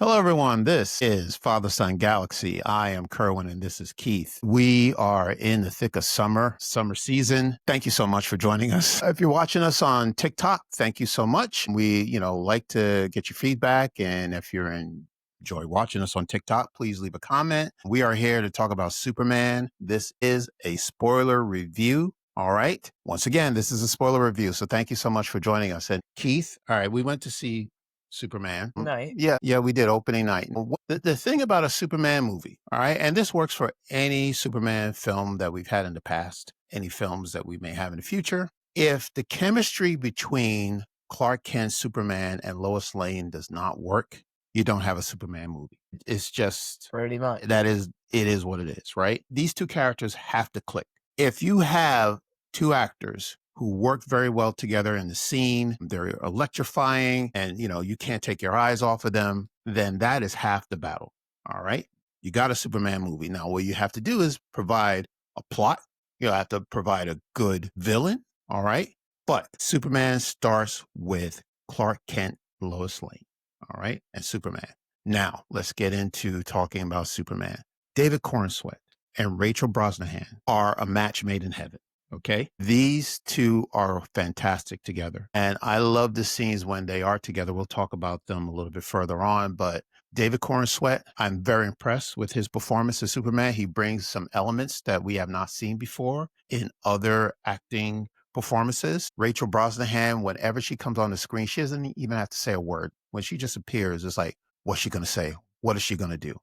Hello, everyone. This is Father Son Galaxy. I am Kerwin, and this is Keith. We are in the thick of summer season. Thank you so much for joining us. If you're watching us on TikTok, thank you so much. We, like to get your feedback, and if you're enjoy watching us on TikTok, please leave a comment. We are here to talk about Superman. This is a spoiler review. All right. Once again, this is a spoiler review. So thank you so much for joining us. And Keith, all right, we went to see Superman. Night. Yeah, we did opening night. The thing about a Superman movie, all right, and this works for any Superman film that we've had in the past, any films that we may have in the future. If the chemistry between Clark Kent, Superman, and Lois Lane does not work, you don't have a Superman movie. It's just Pretty much. it is what it is, right? These two characters have to click. If you have two actors who work very well together in the scene, they're electrifying, and you can't take your eyes off of them, then that is half the battle. All right. You got a Superman movie. Now, what you have to do is provide a plot. You have to provide a good villain. All right. But Superman starts with Clark Kent, Lois Lane. All right. And Superman. Now, let's get into talking about Superman. David Cornsworth and Rachel Brosnahan are a match made in heaven. Okay. These two are fantastic together. And I love the scenes when they are together. We'll talk about them a little bit further on, but David Cornsworth, I'm very impressed with his performance as Superman. He brings some elements that we have not seen before in other acting performances. Rachel Brosnahan, whenever she comes on the screen, she doesn't even have to say a word. When she just appears, it's like, what's she going to say? What is she going to do?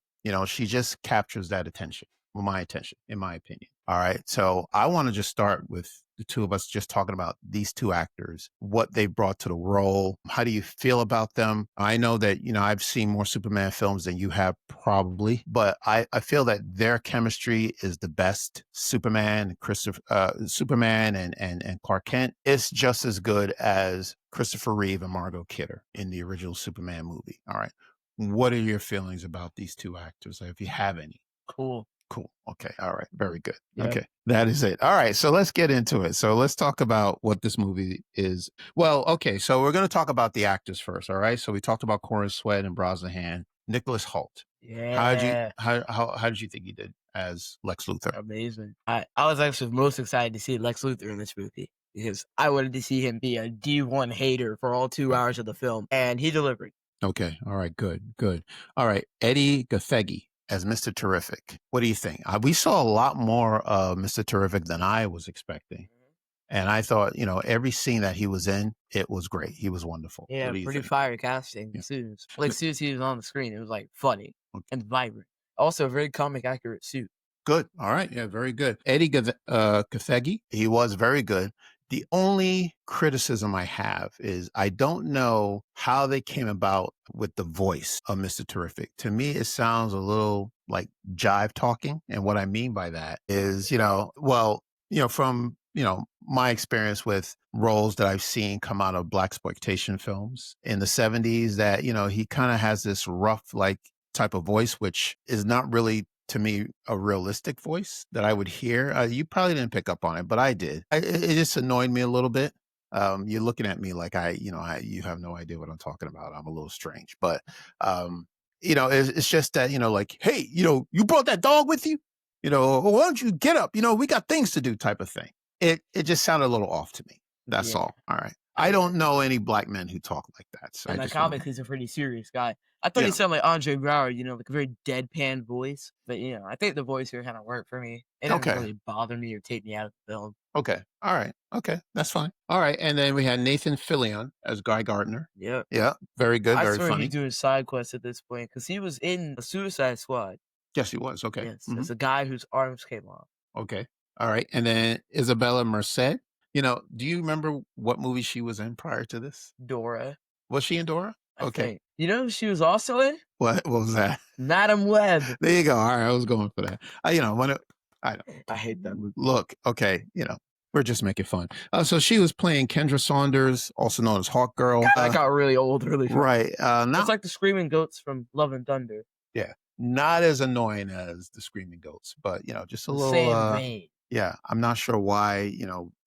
She just captures that attention. My attention, in my opinion. All right. So I want to just start with the two of us just talking about these two actors, what they brought to the role. How do you feel about them? I know that, I've seen more Superman films than you have probably, but I feel that their chemistry is the best. Superman and Clark Kent is just as good as Christopher Reeve and Margot Kidder in the original Superman movie. All right. What are your feelings about these two actors, if you have any? Cool. Okay. All right. Very good. Yep. Okay. That is it. All right. So let's get into it. So let's talk about what this movie is. Well, okay. So we're going to talk about the actors first. All right. So we talked about Cornsworth and Brosnahan. Nicholas Hoult. Yeah. How did you think he did as Lex Luthor? Amazing. I was actually most excited to see Lex Luthor in this movie because I wanted to see him be a D1 hater for all 2 hours of the film, and he delivered. Okay. All right. Good. All right. Eddie Gathegi as Mr. Terrific. What do you think? We saw a lot more of Mr. Terrific than I was expecting. And I thought, every scene that he was in, it was great. He was wonderful. Yeah, pretty fire casting. Yeah. Soon as he was on the screen, it was like funny and vibrant. Also, a very comic accurate suit. Good. All right. Yeah, very good. Eddie Gathegi, he was very good. The only criticism I have is I don't know how they came about with the voice of Mr. Terrific. To me, it sounds a little like jive talking. And what I mean by that is, from, my experience with roles that I've seen come out of blaxploitation films in the 70s that, he kind of has this rough, like type of voice, which is not really to me a realistic voice that I would hear. You probably didn't pick up on it, but I did. It just annoyed me a little bit. You're looking at me like you have no idea what I'm talking about. I'm a little strange, but it's just that, like, hey, you brought that dog with you, why don't you get up? We got things to do type of thing. It just sounded a little off to me. That's all. All right. I don't know any black men who talk like that. So in the comics, he's a pretty serious guy. I thought he sounded like Andre Brower, like a very deadpan voice. But, I think the voice here kind of worked for me. It didn't really bother me or take me out of the film. Okay. All right. Okay. That's fine. All right. And then we had Nathan Fillion as Guy Gardner. Yeah. Yeah. Very good. Very funny. Funny. He's doing side quests at this point because he was in the Suicide Squad. Yes, he was. Okay. Yes. As a guy whose arms came off. Okay. All right. And then Isabella Merced. Do you remember what movie she was in prior to this? Dora. Was she in Dora? Okay. Who she was also in? What was that? Madam Web. There you go. All right. I was going for that. I hate that movie. Look, okay. We're just making fun. So she was playing Kendra Saunders, also known as Hawk Girl. That got really old really fast. Right. It's like the Screaming Goats from Love and Thunder. Yeah. Not as annoying as the Screaming Goats, but, just a little... Same vein. Yeah, I'm not sure why,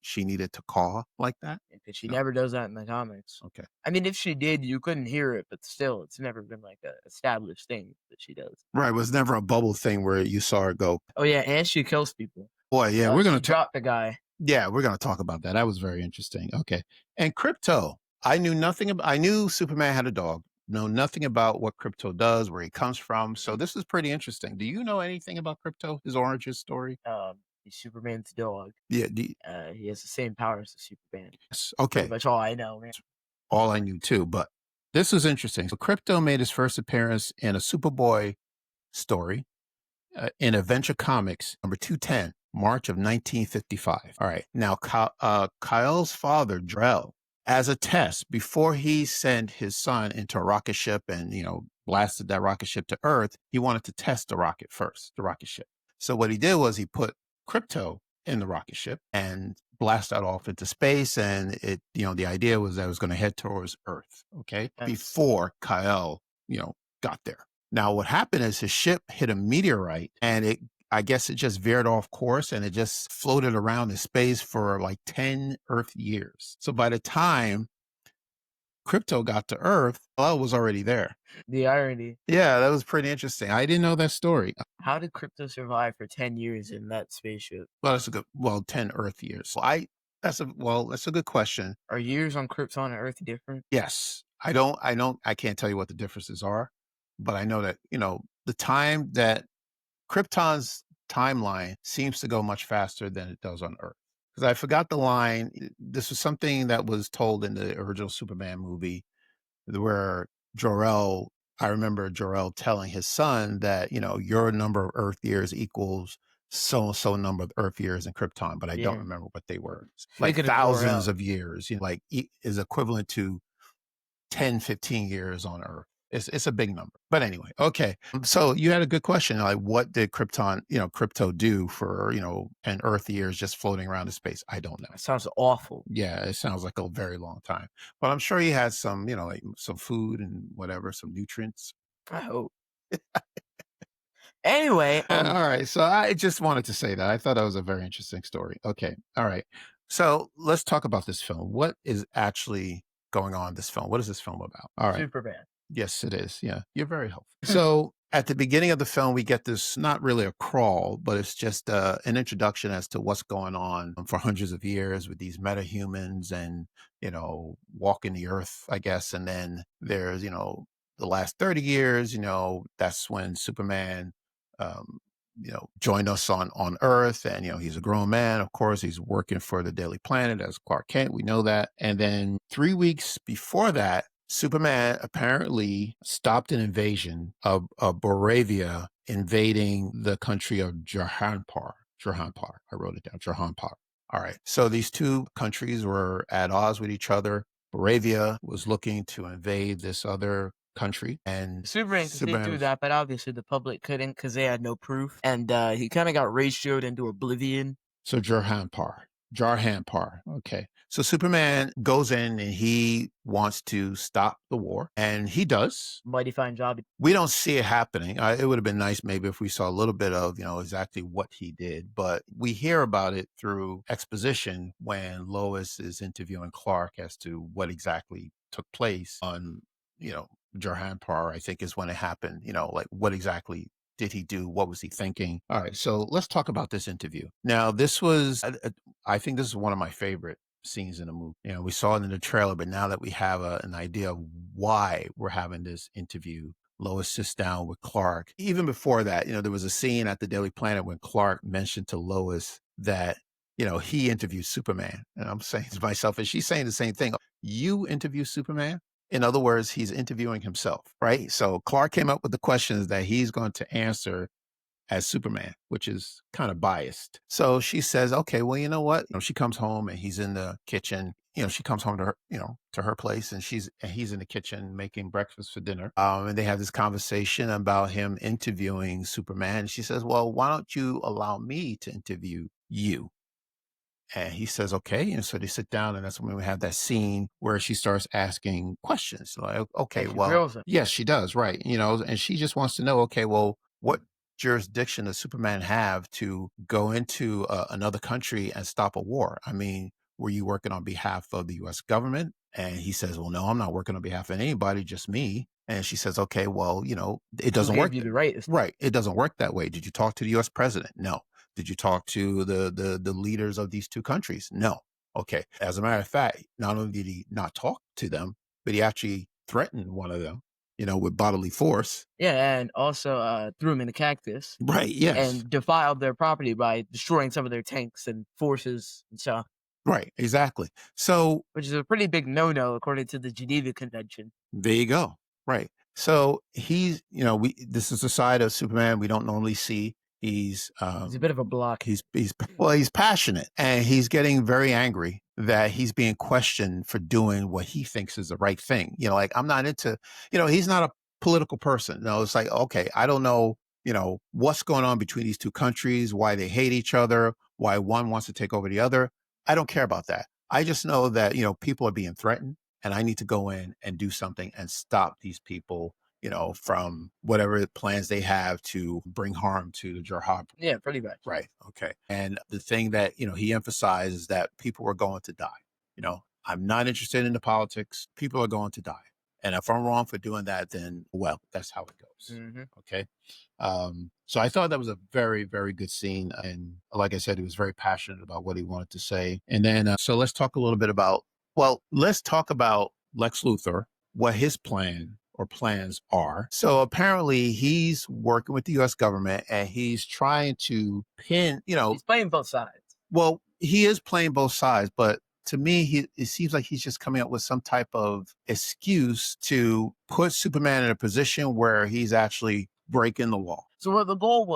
she needed to call like that. Because she No. never does that in the comics. Okay. I mean, if she did, you couldn't hear it, but still, it's never been like a established thing that she does. Right. It was never a bubble thing where you saw her go. Oh yeah, and she kills people. Boy, yeah, we're She gonna talk. dropped the guy. Yeah, we're gonna talk about that. That was very interesting. Okay. And Crypto. I knew nothing about I knew Superman had a dog. Know nothing about what Crypto does, where he comes from. So this is pretty interesting. Do you know anything about Crypto, his origin story? He's Superman's dog. Yeah. He has the same powers as Superman. Yes. Pretty Okay. much all I know, man. All I knew too, but this was interesting. So Crypto made his first appearance in a Superboy story in Adventure Comics number 210, March of 1955. All right. Now, Kyle's father, Jor-El, as a test, before he sent his son into a rocket ship and, blasted that rocket ship to Earth, he wanted to test the rocket first, the rocket ship. So what he did was he put Crypto in the rocket ship and blast that off into space. And the idea was that it was going to head towards Earth. Okay. Before Kyle, got there. Now, what happened is his ship hit a meteorite and I guess it just veered off course and it just floated around in space for like 10 Earth years. So by the time Crypto got to Earth, Kal-El was already there. The irony. Yeah, that was pretty interesting. I didn't know that story. How did Crypto survive for 10 years in that spaceship? Well, 10 Earth years. That's a good question. Are years on Krypton and Earth different? Yes. I can't tell you what the differences are, but I know that, the time that Krypton's timeline seems to go much faster than it does on Earth. Because I forgot the line. This was something that was told in the original Superman movie where Jor-El, I remember Jor-El telling his son that, your number of Earth years equals so number of Earth years in Krypton, but I don't remember what they were. Like thousands of years, is equivalent to 10, 15 years on Earth. It's a big number. But anyway, okay. So you had a good question. Like, what did Crypto do for, 10 Earth years just floating around in space? I don't know. It sounds awful. Yeah, it sounds like a very long time. But I'm sure he had some, like some food and whatever, some nutrients. I hope. Anyway. All right. So I just wanted to say that. I thought that was a very interesting story. Okay. All right. So let's talk about this film. What is actually going on in this film? What is this film about? All right. Superman. Yes, it is. Yeah, you're very helpful. So at the beginning of the film, we get this, not really a crawl, but it's just an introduction as to what's going on for hundreds of years with these metahumans and, walking the earth, I guess. And then there's, the last 30 years, that's when Superman, joined us on Earth. And, he's a grown man. Of course, he's working for the Daily Planet as Clark Kent. We know that. And then 3 weeks before that, Superman apparently stopped an invasion of Boravia invading the country of Jahanpar. I wrote it down. Jahanpar. All right. So these two countries were at odds with each other. Boravia was looking to invade this other country, and Superman could see through that, but obviously the public couldn't because they had no proof, and he kind of got ratioed into oblivion. So Jahanpar. Okay. So Superman goes in and he wants to stop the war, and he does. Mighty fine job. We don't see it happening. It would have been nice maybe if we saw a little bit of, exactly what he did, but we hear about it through exposition when Lois is interviewing Clark as to what exactly took place on, Jahanpar, I think is when it happened, like what exactly did he do? What was he thinking? All right, so let's talk about this interview. Now, this was, I think this is one of my favorite scenes in the movie. We saw it in the trailer, but now that we have an idea of why we're having this interview, Lois sits down with Clark. Even before that, there was a scene at the Daily Planet when Clark mentioned to Lois that, he interviewed Superman. And I'm saying to myself, and she's saying the same thing. You interview Superman? In other words, he's interviewing himself, right? So Clark came up with the questions that he's going to answer as Superman, which is kind of biased. So she says, okay, well, you know what? She comes home and he's in the kitchen. She comes home to her, to her place, and he's in the kitchen making breakfast for dinner. And they have this conversation about him interviewing Superman. And she says, well, why don't you allow me to interview you? And he says, okay. And so they sit down, and that's when we have that scene where she starts asking questions. Like, okay, well, yes, she does. Right. And she just wants to know, okay, well, what jurisdiction does Superman have to go into another country and stop a war? I mean, were you working on behalf of the U.S. government? And he says, well, no, I'm not working on behalf of anybody, just me. And she says, okay, well, it Who doesn't gave work. you the right? Right. It doesn't work that way. Did you talk to the U.S. president? No. Did you talk to the leaders of these two countries? No. Okay. As a matter of fact, not only did he not talk to them, but he actually threatened one of them, with bodily force. Yeah, and also threw him in a cactus. Right. Yes. And defiled their property by destroying some of their tanks and forces and stuff. Right. Exactly. So, which is a pretty big no-no according to the Geneva Convention. There you go. Right. So he's, this is a side of Superman we don't normally see. He's a bit of a block. He's passionate, and he's getting very angry that he's being questioned for doing what he thinks is the right thing. Like, I'm not into, he's not a political person. It's like, okay, I don't know, what's going on between these two countries, why they hate each other, why one wants to take over the other. I don't care about that. I just know that, people are being threatened, and I need to go in and do something and stop these people, from whatever plans they have to bring harm to the Jor-El. Yeah, pretty much. Right. Okay. And the thing that, he emphasized is that people are going to die. I'm not interested in the politics. People are going to die. And if I'm wrong for doing that, then, well, that's how it goes. Mm-hmm. Okay. So I thought that was a very, very good scene. And like I said, he was very passionate about what he wanted to say. And then, so let's talk a little bit about, let's talk about Lex Luthor, what his plans are. So apparently he's working with the U.S. government, and he's trying to pin, he's playing both sides. Well, he is playing both sides, but to me, it seems like he's just coming up with some type of excuse to put Superman in a position where he's actually breaking the law. So what the goal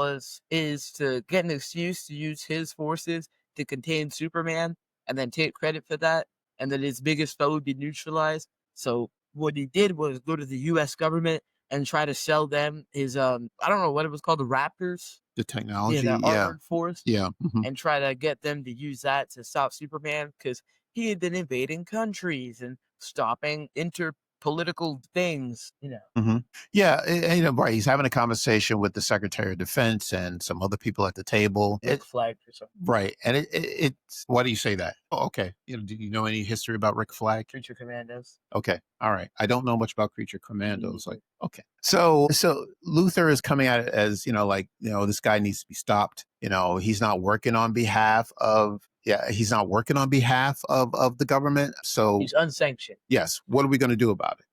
is to get an excuse to use his forces to contain Superman and then take credit for that, and then his biggest foe would be neutralized. So what he did was go to the U.S. government and try to sell them his, I don't know what it was called, the Raptors? The technology, the armored force. Yeah. Mm-hmm. And try to get them to use that to stop Superman, because he had been invading countries and stopping interpolitical things, Mm-hmm. Yeah, right. He's having a conversation with the Secretary of Defense and some other people at the table. Rick Flag or something. Right. And it's, why do you say that? Oh, okay. Do you know any history about Rick Flag? Creature Commandos. Okay. All right. I don't know much about Creature Commandos. Like, okay. So Luthor is coming at it as, this guy needs to be stopped. He's not working on behalf of, he's not working on behalf of the government. So he's unsanctioned. Yes. What are we going to do about it?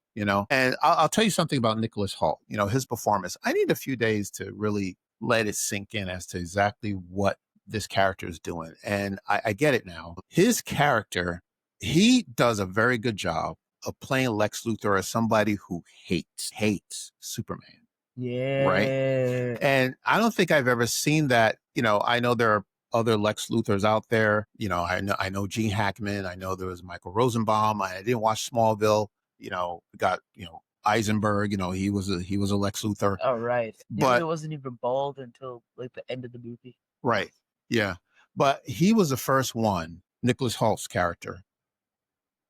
And I'll tell you something about Nicholas Hoult, his performance. I need a few days to really let it sink in as to exactly what this character is doing. And I get it now. His character, he does a very good job of playing Lex Luthor as somebody who hates Superman. Yeah. Right. And I don't think I've ever seen that. I know there are other Lex Luthors out there. I know Gene Hackman. I know there was Michael Rosenbaum. I didn't watch Smallville. We got, Eisenberg, he was a Lex Luthor. Oh, right. But it wasn't even bald until like the end of the movie. Right. Yeah. But he was the first one, Nicholas Hoult's character,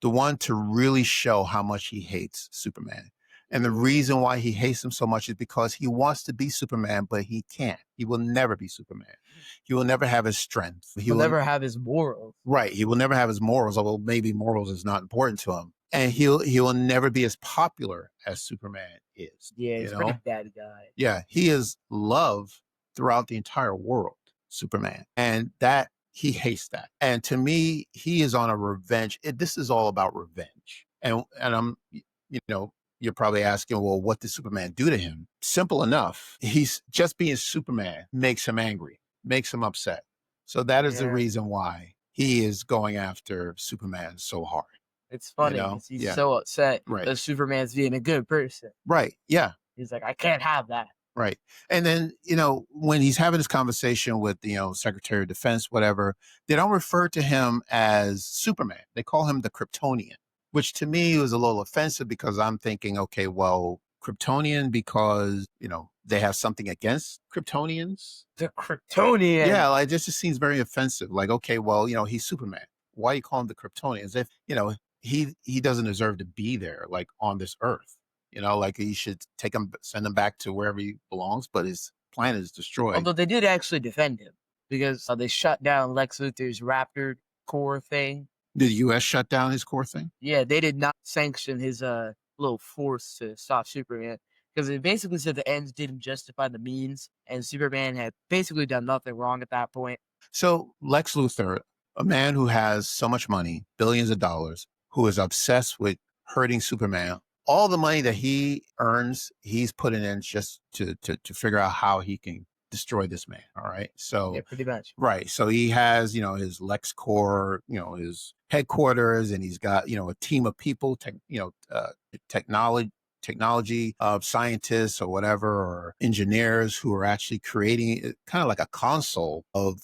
the one to really show how much he hates Superman. And the reason why he hates him so much is because he wants to be Superman, but he can't. He will never be Superman. He will never have his strength. He will never have his morals. Right. He will never have his morals, although maybe morals is not important to him. And he will never be as popular as Superman is. Yeah, he's a pretty bad guy. Yeah, he is loved throughout the entire world, Superman. And that, he hates that. And to me, he is on a revenge. This is all about revenge. And I'm, you're probably asking, well, what did Superman do to him? Simple enough. He's just being Superman makes him angry, makes him upset. So that is the reason why he is going after Superman so hard. It's funny. He's so upset that Superman's being a good person. Right. Yeah. He's like, I can't have that. Right. And then, when he's having this conversation with, Secretary of Defense, whatever, they don't refer to him as Superman. They call him the Kryptonian, which to me was a little offensive, because I'm thinking, okay, well, Kryptonian because, they have something against Kryptonians. The Kryptonian. Yeah, like this just seems very offensive. Like, okay, well, he's Superman. Why you call him the Kryptonian? As if, he doesn't deserve to be there, like on this earth. Like he should send him back to wherever he belongs. But planet is destroyed. Although they did actually defend him because they shut down Lex Luthor's Raptor core thing. Did the U.S. shut down his core thing? Yeah, they did not sanction his little force to stop Superman because it basically said the ends didn't justify the means, and Superman had basically done nothing wrong at that point. So Lex Luthor, a man who has so much money, billions of dollars, who is obsessed with hurting Superman, all the money that he earns, he's putting in just to figure out how he can destroy this man. All right. So Yeah, pretty much. right. So he has, his Lex Corps, his headquarters, and he's got, a team of people, technology scientists or whatever, or engineers who are actually creating kind of like a console of,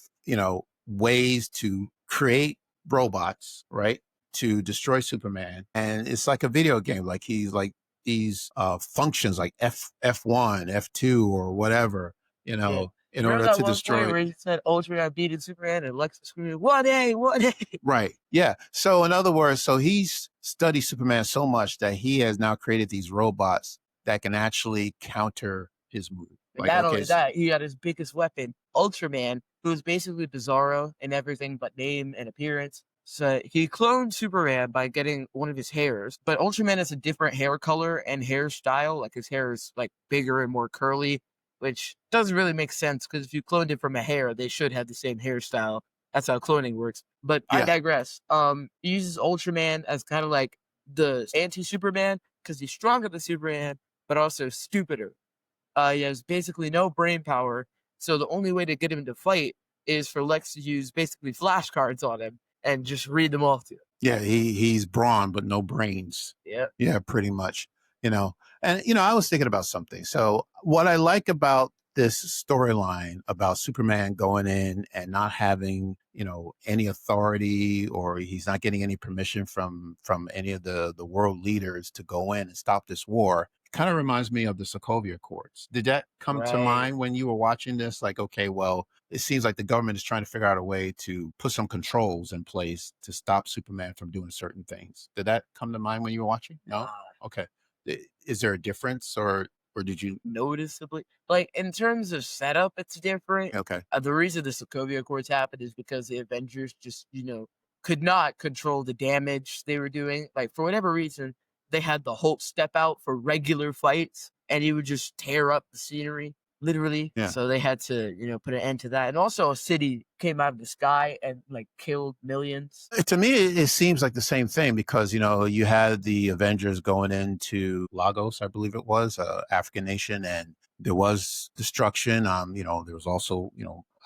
ways to create robots, right? To destroy Superman. And it's like a video game. Like he's like these functions like F1, F2 or whatever, in Remember order that to one destroy. point where he said Ultraman beating Superman and Lex screaming, 1A, 1A. Right. Yeah. So in other words, so he's studied Superman so much that he has now created these robots that can actually counter his move. Like, not only that, he got his biggest weapon, Ultraman, who is basically Bizarro in everything but name and appearance. So he cloned Superman by getting one of his hairs, but Ultraman has a different hair color and hairstyle. Like his hair is like bigger and more curly, which doesn't really make sense because if you cloned it from a hair, they should have the same hairstyle. That's how cloning works. But I digress. He uses Ultraman as kind of like the anti-Superman because he's stronger than Superman, but also stupider. He has basically no brain power, so the only way to get him to fight is for Lex to use basically flashcards on him and just read them off to him. Yeah, he's brawn but no brains. Yeah, pretty much. And I was thinking about something. So what I like about this storyline about Superman going in and not having, any authority, or he's not getting any permission from any of the world leaders to go in and stop this war, kind of reminds me of the Sokovia Accords. Did that come to mind when you were watching this? Like, okay, well, it seems like the government is trying to figure out a way to put some controls in place to stop Superman from doing certain things. Did that come to mind when you were watching? No? Okay. Is there a difference, or did you noticeably, like, in terms of setup, it's different. Okay. The reason the Sokovia Accords happened is because the Avengers just, could not control the damage they were doing. Like, for whatever reason, they had the Hulk step out for regular fights, and he would just tear up the scenery, literally. Yeah. So they had to, put an end to that. And also, a city came out of the sky and like killed millions. To me, it seems like the same thing because, you had the Avengers going into Lagos, I believe it was, African nation, and there was destruction. There was also,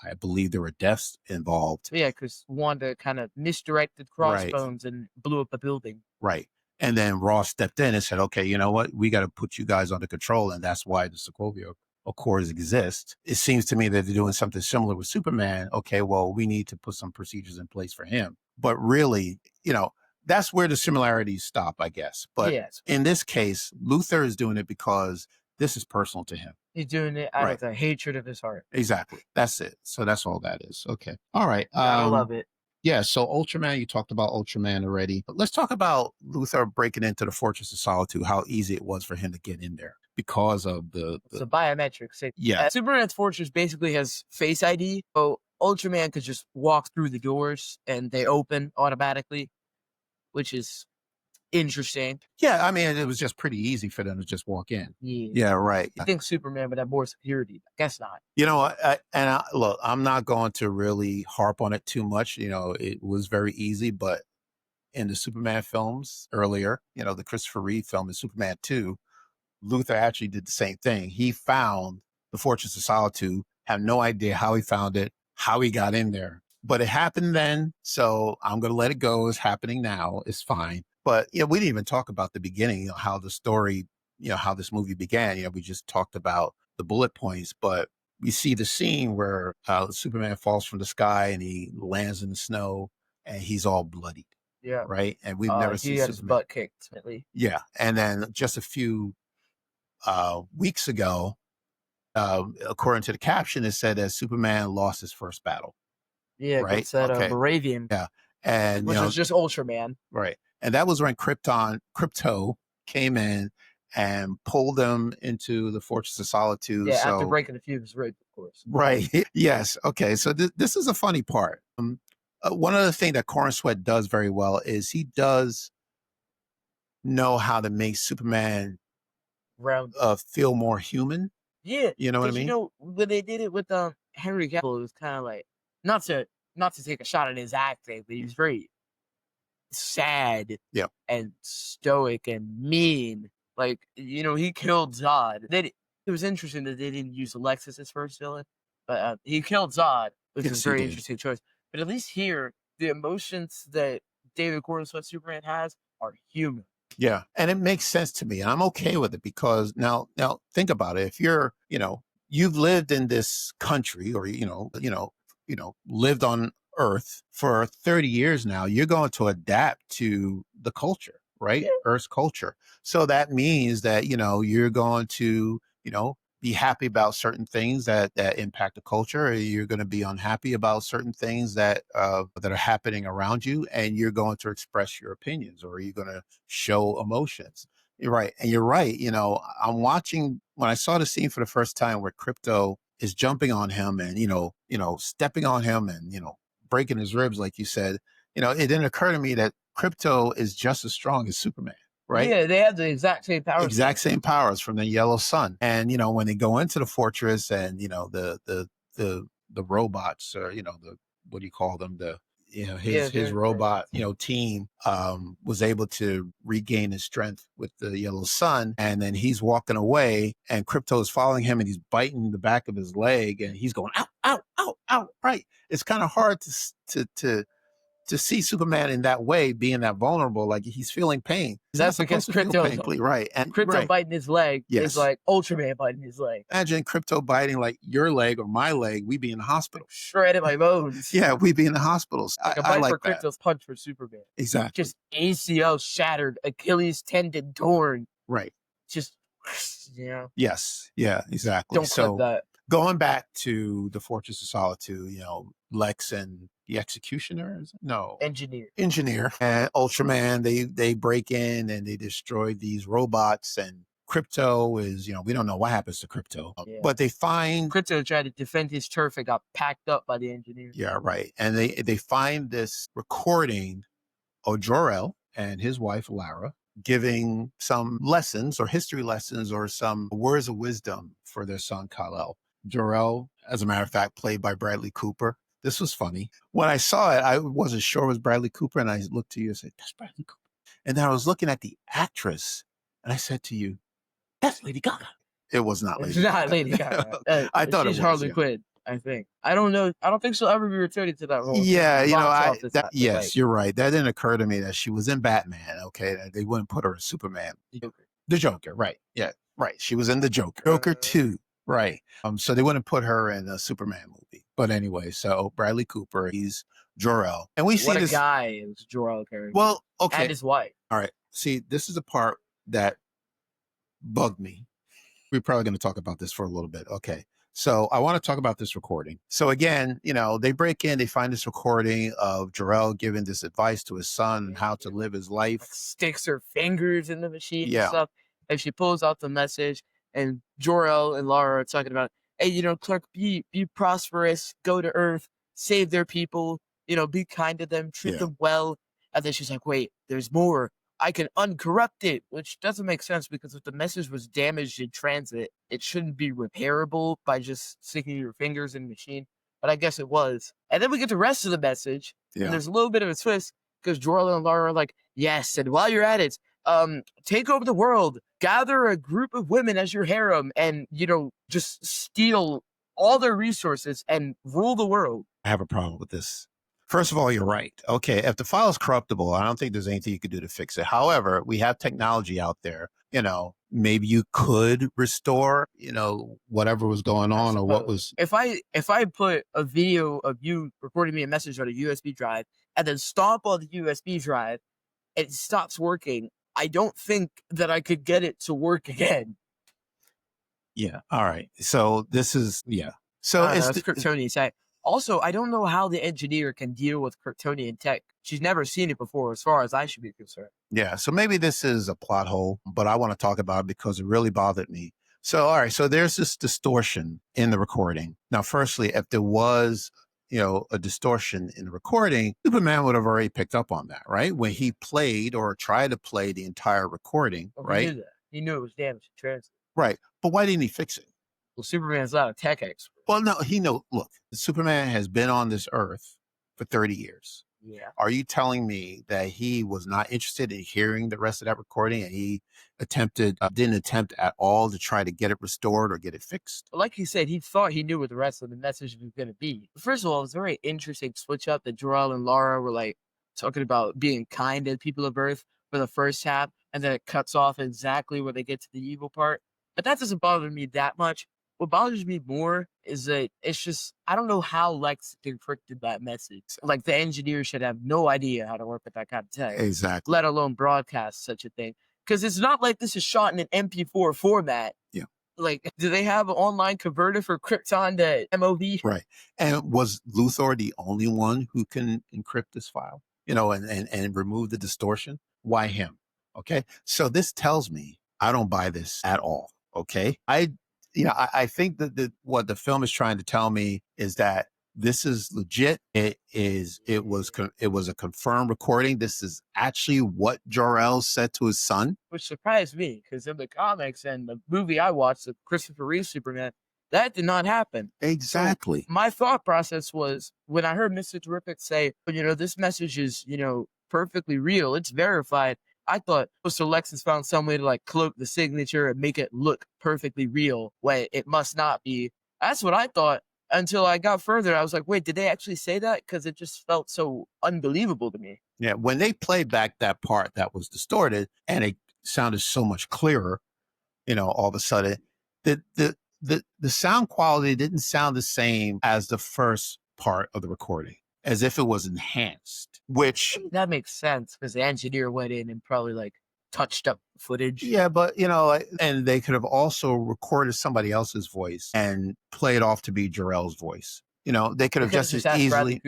I believe there were deaths involved. Yeah, because Wanda kind of misdirected Crossbones and blew up a building. Right. And then Ross stepped in and said, okay, you know what? We got to put you guys under control. And that's why the Sokovia Accords exist. It seems to me that they're doing something similar with Superman. Okay, well, we need to put some procedures in place for him. But really, that's where the similarities stop, I guess. But in this case, Luthor is doing it because this is personal to him. He's doing it out of the hatred of his heart. Exactly. That's it. So that's all that is. Okay. All right. I love it. Yeah, so Ultraman, you talked about Ultraman already. But let's talk about Luthor breaking into the Fortress of Solitude, how easy it was for him to get in there because of the So biometrics. Yeah. Superman's fortress basically has Face ID, so Ultraman could just walk through the doors and they open automatically, which is interesting. Yeah, I mean, it was just pretty easy for them to just walk in. Yeah, right. I think Superman would have more security. I guess not. Look, I'm not going to really harp on it too much. It was very easy, but in the Superman films earlier, the Christopher Reeve film in Superman 2, Luthor actually did the same thing. He found the Fortress of Solitude, have no idea how he found it, how he got in there. But it happened then, so I'm going to let it go. It's happening now. It's fine. But, we didn't even talk about the beginning, how the story, how this movie began. We just talked about the bullet points, but we see the scene where Superman falls from the sky and he lands in the snow and he's all bloodied. Yeah. Right. And we've never seen Superman. His butt kicked. Ultimately. Yeah. And then just a few weeks ago, according to the caption, it said that Superman lost his first battle. Yeah. Right. It's that Moravian. Yeah. And which was just Ultraman. Right. And that was when Crypto came in and pull them into the Fortress of Solitude. Yeah, after breaking a few of his ribs, of course. Right. Yes. Okay. So this is a funny part. One other thing that Cornsworth does very well is he does know how to make Superman feel more human. Yeah, You know what I mean? When they did it with Henry Cavill, it was kind of like not to take a shot at his acting, but he was very sad and stoic and mean. Like, he killed Zod. It was interesting that they didn't use Lex as his first villain, but he killed Zod, which was a very interesting choice. But at least here, the emotions that David Cornsworth Superman has are human. Yeah. And it makes sense to me. And I'm okay with it because now think about it. If you're, you've lived in this country or, lived on Earth for 30 years now, you're going to adapt to the culture, right? Yeah. Earth's culture. So that means that, you're going to, be happy about certain things that impact the culture, or you're going to be unhappy about certain things that are happening around you, and you're going to express your opinions, or you're going to show emotions. You're right. And you're right. I'm watching, when I saw the scene for the first time where Krypto is jumping on him and, stepping on him and, breaking his ribs, like you said, it didn't occur to me that Krypto is just as strong as Superman. Right? Yeah, they have the exact same powers. Exact same powers from the Yellow Sun. And, when they go into the fortress and, the robots, or, what do you call them? His robot, team was able to regain his strength with the Yellow Sun. And then he's walking away and Krypto is following him and he's biting the back of his leg and he's going, ow, ow, ow, ow. Right. It's kind of hard to see Superman in that way, being that vulnerable, like he's feeling pain. That's because Krypto, right? And Krypto biting his leg is like Ultraman biting his leg. Imagine Krypto biting like your leg or my leg. We'd be in the hospital, shredded my bones. Yeah, we'd be in the hospitals. Like a bite for Krypto's punch for Superman. Exactly. Just ACL shattered, Achilles tendon torn. Right. Just Yes. Yeah. Exactly. Don't clip that. Going back to the Fortress of Solitude, Lex and the Executioner, Engineer and Ultraman, they break in and they destroy these robots, and Krypto is, we don't know what happens to Krypto, but they find Krypto tried to defend his turf and got packed up by the Engineer. Yeah, right. And they find this recording of Jor-El and his wife Lara giving some lessons or history lessons or some words of wisdom for their son Kal-El. Jor-El, as a matter of fact, played by Bradley Cooper. This was funny. When I saw it, I wasn't sure it was Bradley Cooper, and I looked to you and said, that's Bradley Cooper. And then I was looking at the actress, and I said to you, that's Lady Gaga. It was not Lady Gaga. It's not Lady Gaga. I thought she's it was Harley Quinn, I think. I don't know. I don't think she'll ever be returning to that role. Yeah, yes, you're right. That didn't occur to me that she was in Batman, okay? They wouldn't put her in Superman. The Joker, right. Yeah, right. She was in The Joker. Joker 2. Right. So they wouldn't put her in a Superman movie. But anyway, so Bradley Cooper, he's Jor-El. And we see what this a guy is Jor-El character. Well, okay. And his wife. All right. See, this is the part that bugged me. We're probably going to talk about this for a little bit. Okay. So I want to talk about this recording. So again, they break in, they find this recording of Jor-El giving this advice to his son and how to live his life. Like sticks her fingers in the machine and stuff. And she pulls out the message. And Jor-El and Lara are talking about, hey, Clark, be prosperous, go to Earth, save their people, be kind to them, treat them well. And then she's like, wait, there's more. I can uncorrupt it, which doesn't make sense because if the message was damaged in transit, it shouldn't be repairable by just sticking your fingers in the machine. But I guess it was. And then we get the rest of the message. Yeah. And there's a little bit of a twist because Jor-El and Lara are like, yes, and while you're at it, take over the world, gather a group of women as your harem, and, just steal all their resources and rule the world. I have a problem with this. First of all, you're right. Okay, if the file is corruptible, I don't think there's anything you could do to fix it. However, we have technology out there. Maybe you could restore, whatever was going on or what was. If I put a video of you recording me a message on a USB drive and then stomp on the USB drive, it stops working. I don't think that I could get it to work again. Yeah. All right. So this is, So it's Kryptonian tech. Also, I don't know how the engineer can deal with Kryptonian tech. She's never seen it before, as far as I should be concerned. Yeah, so maybe this is a plot hole, but I want to talk about it because it really bothered me. So, all right, so there's this distortion in the recording. Now, firstly, if there was, a distortion in the recording, Superman would have already picked up on that, right? When he played or tried to play the entire recording, Well, he right? knew that. He knew it was damaged in transit. Right. But why didn't he fix it? Well, Superman's not a tech expert. Well, no, look, Superman has been on this earth for 30 years. Yeah. Are you telling me that he was not interested in hearing the rest of that recording and he didn't attempt at all to try to get it restored or get it fixed? But like he said, he thought he knew what the rest of the message was going to be. First of all, it was a very interesting switch up that Jor-El and Lara were like talking about being kind to people of Earth for the first half, and then it cuts off exactly where they get to the evil part. But that doesn't bother me that much. What bothers me more is that it's just, I don't know how Lex decrypted that message. Like, the engineer should have no idea how to work with that kind of tech, Exactly. let alone broadcast such a thing. Because it's not like this is shot in an MP4 format. Yeah. Like, do they have an online converter for Krypton to MOV? Right. And was Luthor the only one who can encrypt this file, and remove the distortion? Why him? Okay. So this tells me I don't buy this at all. Okay. I think that what the film is trying to tell me is that this is legit. It was a confirmed recording. This is actually what Jor-El said to his son. Which surprised me, because in the comics and the movie I watched, the Christopher Reeve Superman, that did not happen. Exactly. So my thought process was, when I heard Mr. Terrific say, this message is, perfectly real, it's verified, I thought, so Lex has found some way to like cloak the signature and make it look perfectly real when it must not be. That's what I thought until I got further. I was like, wait, did they actually say that? Because it just felt so unbelievable to me. Yeah, when they played back that part that was distorted and it sounded so much clearer, all of a sudden, the sound quality didn't sound the same as the first part of the recording, as if it was enhanced, which... That makes sense, because the engineer went in and probably like touched up footage. Yeah, but and they could have also recorded somebody else's voice and play it off to be Jor-El's voice. They could have just as easily,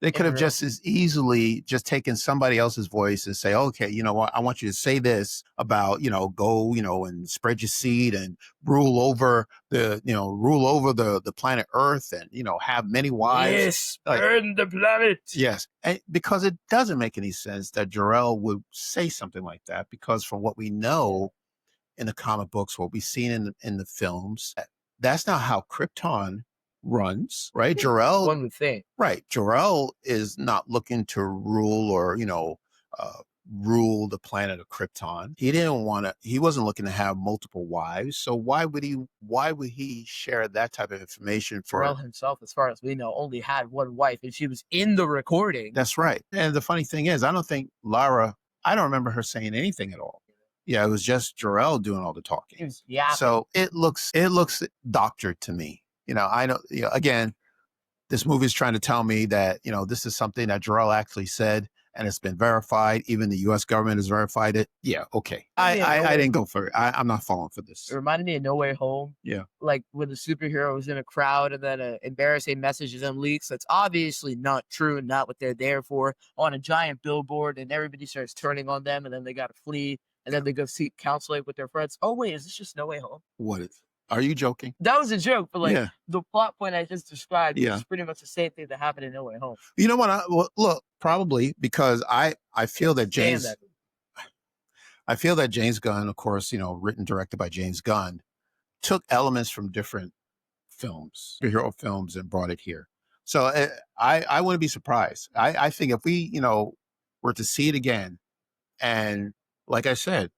they could have just as easily just taken somebody else's voice and say, okay, you know what, I want you to say this about, go, and spread your seed and rule over the planet Earth and, have many wives. Yes, burn the planet. Yes. And because it doesn't make any sense that Jor-El would say something like that, because from what we know in the comic books, what we've seen in the films, that's not how Krypton runs, right? Jor-El, one would think, right? Jor-El is not looking to rule or rule the planet of Krypton. He wasn't looking to have multiple wives. So why would he share that type of information? Jor-El himself, as far as we know, only had one wife, and she was in the recording. That's right. And the funny thing is, I don't remember her saying anything at all. Yeah, it was just Jor-El doing all the talking. So it looks doctored to me. Again, this movie is trying to tell me that, this is something that Jor-El actually said and it's been verified. Even the U.S. government has verified it. Yeah, okay. I didn't go for it. I'm not falling for this. It reminded me of No Way Home. Yeah. Like when the superhero was in a crowd and then an embarrassing message is unleashed that's obviously not true and not what they're there for, on a giant billboard, and everybody starts turning on them, and then they got to flee, and then they go seek counseling with their friends. Oh, wait, is this just No Way Home? What is? Are you joking? That was a joke, but the plot point I just described is pretty much the same thing that happened in No Way Home. You know what? Look, probably because I feel that James Gunn, of course, written, directed by James Gunn, took elements from different films, superhero films, and brought it here. So I wouldn't be surprised. I think if we, were to see it again, and like I said,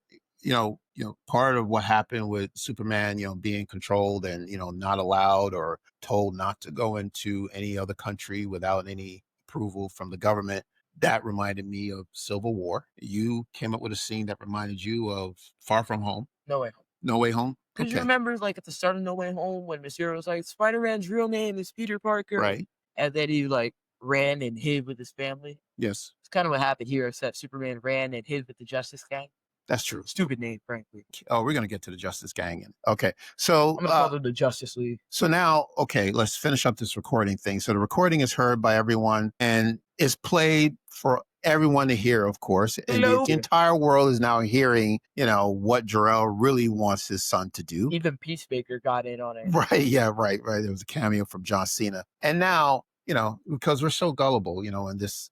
part of what happened with Superman, being controlled and, not allowed or told not to go into any other country without any approval from the government, that reminded me of Civil War. You came up with a scene that reminded you of Far From Home. No Way Home. No Way Home? Because you remember, like, at the start of No Way Home, when Mysterio was like, Spider-Man's real name is Peter Parker. Right. And then he, like, ran and hid with his family. Yes. It's kind of what happened here, except Superman ran and hid with the Justice Gang. That's true. Stupid name, frankly. Oh, we're going to get to the Justice Gang. Okay. So, I'm gonna call them the Justice League. so now, okay, let's finish up this recording thing. So the recording is heard by everyone and is played for everyone to hear, of course. And the entire world is now hearing, what Jor-El really wants his son to do. Even Peacemaker got in on it. Right. Yeah. Right. There was a cameo from John Cena. And now, because we're so gullible, in this,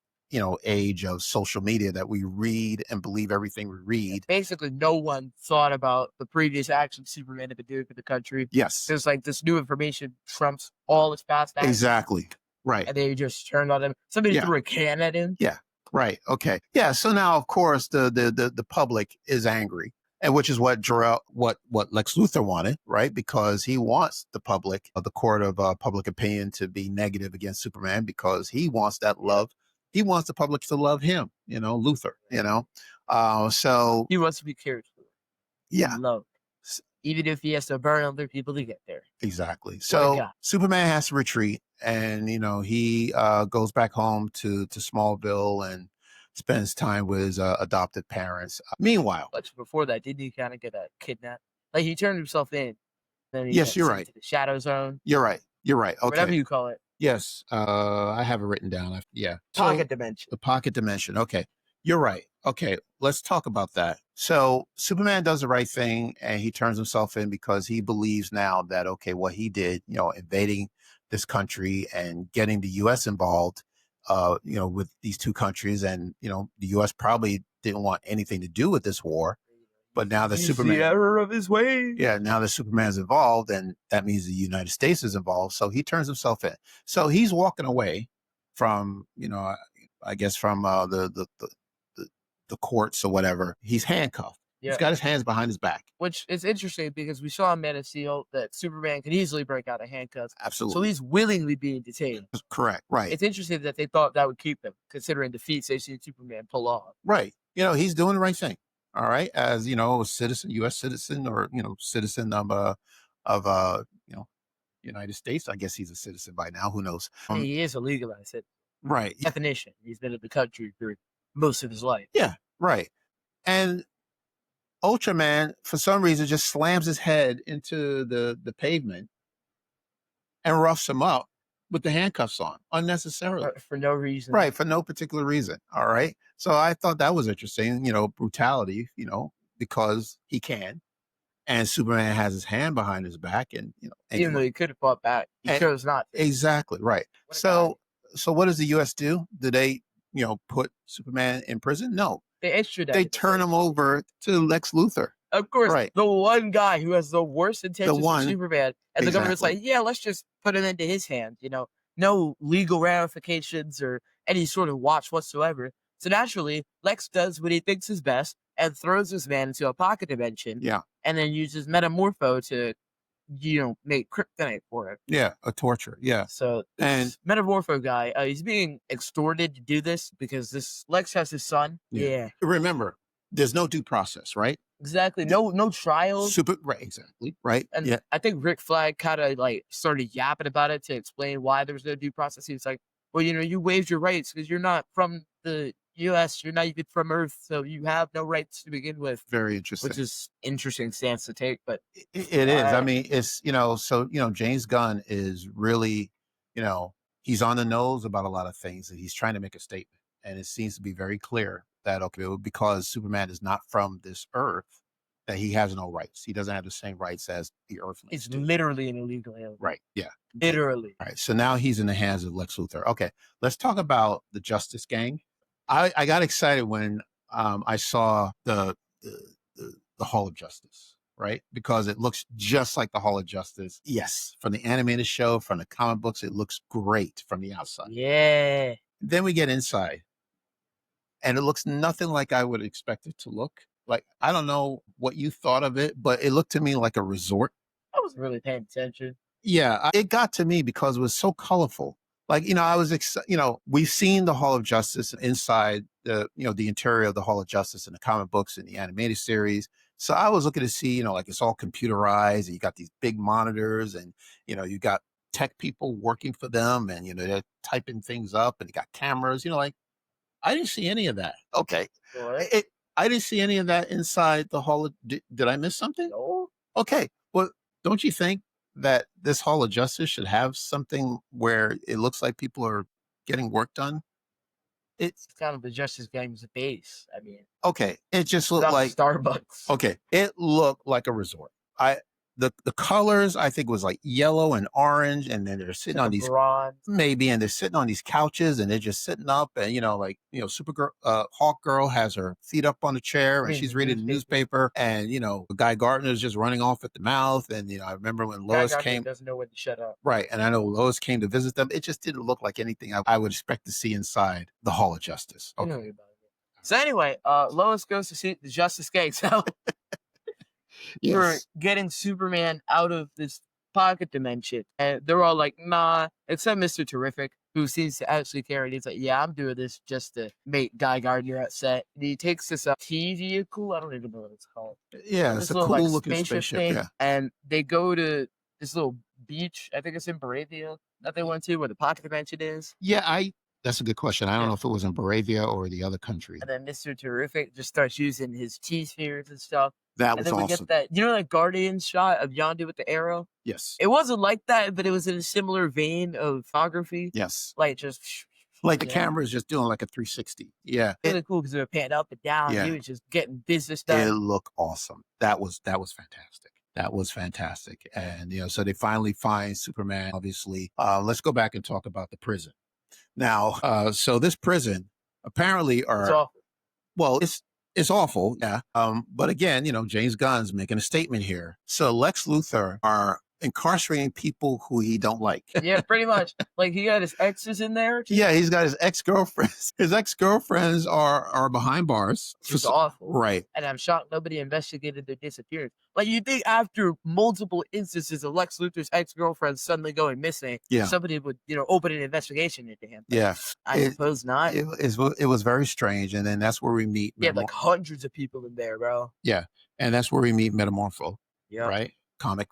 age of social media that we read and believe everything we read. Basically, no one thought about the previous actions Superman had been doing for the country. Yes. There's like this new information trumps all his past actions. Exactly. Right. And they just turned on him. Somebody threw a can at him. Yeah. Right. Okay. Yeah. So now, of course, the public is angry, and which is what Jor-El, what Lex Luthor wanted, right? Because he wants the public, the court of public opinion, to be negative against Superman because he wants that love. He wants the public to love him. Luthor. So he wants to be cared for. Yeah. Loved. Even if he has to burn other people to get there. Exactly. So Superman has to retreat, and he goes back home to Smallville and spends time with his adopted parents. Meanwhile, but before that, didn't he kind of get kidnapped? Like he turned himself in. Then he yes, you're right. To the Shadow Zone. You're right. Okay. Whatever you call it. Yes, I have it written down. Pocket dimension. The pocket dimension. Okay. You're right. Okay, let's talk about that. So Superman does the right thing and he turns himself in because he believes now that, okay, what he did, invading this country and getting the U.S. involved, with these two countries. And, the U.S. probably didn't want anything to do with this war. But now that Superman, the error of his way. Yeah, now that Superman's involved, and that means the United States is involved. So he turns himself in. So he's walking away from, I guess from the courts or whatever. He's handcuffed. Yeah. He's got his hands behind his back. Which is interesting because we saw in Man of Steel that Superman can easily break out of handcuffs. Absolutely. So he's willingly being detained. Correct. Right. It's interesting that they thought that would keep him, considering the feats they've seen Superman pull off. Right. He's doing the right thing. All right. As, a citizen, U.S. citizen, or, citizen of United States. I guess he's a citizen by now. Who knows? He is a legalized citizen. Right. Definition. He's been in the country for most of his life. Yeah. Right. And Ultraman, for some reason, just slams his head into the pavement and roughs him up with the handcuffs on unnecessarily. For no reason. Right. For no particular reason. All right. So I thought that was interesting, brutality, because he can. And Superman has his hand behind his back and, even though he could have fought back, he chose not to. Exactly. Right. So what does the U.S. do? Do they, put Superman in prison? No. They extradite. They turn him over to Lex Luthor. Of course, right. The one guy who has the worst intentions for Superman. And the government's like, yeah, let's just put him into his hands, no legal ramifications or any sort of watch whatsoever. So naturally, Lex does what he thinks is best and throws this man into a pocket dimension. Yeah. And then uses Metamorpho to, make kryptonite for it. Yeah, a torture. Yeah. So and Metamorpho guy, he's being extorted to do this because this Lex has his son. Yeah. Remember, there's no due process, right? Exactly. No trials. Right. Exactly. Right. And I think Rick Flag kind of started yapping about it to explain why there was no due process. He was like, well, you waived your rights because you're not from the U.S. You're not even from Earth, so you have no rights to begin with. Very interesting. Which is interesting stance to take, but it is. I mean, it's so James Gunn is really, he's on the nose about a lot of things, and he's trying to make a statement, and it seems to be very clear that because Superman is not from this Earth, that he has no rights. He doesn't have the same rights as the Earthlings. It's literally an illegal alien. Right. Yeah. Literally. All right. So now he's in the hands of Lex Luthor. Okay. Let's talk about the Justice Gang. I got excited when I saw the Hall of Justice, right? Because it looks just like the Hall of Justice. Yes. From the animated show, from the comic books, it looks great from the outside. Yeah. Then we get inside, and it looks nothing like I would expect it to look. Like, I don't know what you thought of it, but it looked to me like a resort. I wasn't really paying attention. Yeah, it got to me because it was so colorful. Like, I was excited. We've seen the Hall of Justice inside the interior of the Hall of Justice in the comic books and the animated series. So I was looking to see, like, it's all computerized and you got these big monitors and, you got tech people working for them and, they're typing things up and you got cameras, like, I didn't see any of that. Okay. What? I didn't see any of that inside the hall. Did I miss something? No. Okay. Well, don't you think that this Hall of Justice should have something where it looks like people are getting work done? It's kind of the Justice Game's base. I mean, Okay. It just it's looked not like Starbucks. okay. It looked like a resort. The colors I think was like yellow and orange, and then they're sitting Like on a these bronze. maybe, and they're sitting on these couches, and they're just sitting up, and like Supergirl, Hawk Girl has her feet up on the chair, and she's reading the newspaper, and Guy Gardner's just running off at the mouth, and I remember when Guy Lois Gardner came, doesn't know when to shut up. right, and I know Lois came to visit them. It just didn't look like anything I would expect to see inside the Hall of Justice. You know Okay. about it. So anyway, Lois goes to see the Justice Gang. So for Yes. getting Superman out of this pocket dimension, and they're all like, "Nah," except Mr. Terrific, who seems to actually care. And he's like, "Yeah, I'm doing this just to make Guy Gardner upset." And he takes this T vehicle. I don't even know what it's called. Yeah, This it's a little cool like looking spaceship spaceship. thing, Yeah. and they go to this little beach. I think it's in Baravia that they went to, where the pocket dimension is. Yeah, that's a good question. I don't Yeah. know if it was in Baravia or the other country. And then Mr. Terrific just starts using his T spheres and stuff. That And was then we awesome. get that, that Guardian shot of Yondu with the arrow? Yes. It wasn't like that, but it was in a similar vein of photography. Yes. Like just Like the yeah. camera is just doing like a 360. Yeah. Really cool because they were panned up and down. Yeah. He was just getting business It done. looked awesome. That was fantastic. That was fantastic. And so they finally find Superman, obviously. Let's go back and talk about the prison. Now, so this prison apparently It's are awful. well, it's awful, yeah. But again, James Gunn's making a statement here. So Lex Luthor are incarcerating people who he don't like. Yeah, pretty much. Like he got his exes in there. Yeah, he's got his ex-girlfriends. His ex-girlfriends are behind bars. It's awful. Right. And I'm shocked nobody investigated their disappearance. Like you think after multiple instances of Lex Luthor's ex-girlfriend suddenly going missing, Yeah. somebody would, open an investigation into him. Yeah. I suppose not. It was very strange. And then that's where we meet. Yeah, like hundreds of people in there, bro. Yeah. And that's where we meet Metamorpho. Yeah. Right? Comic,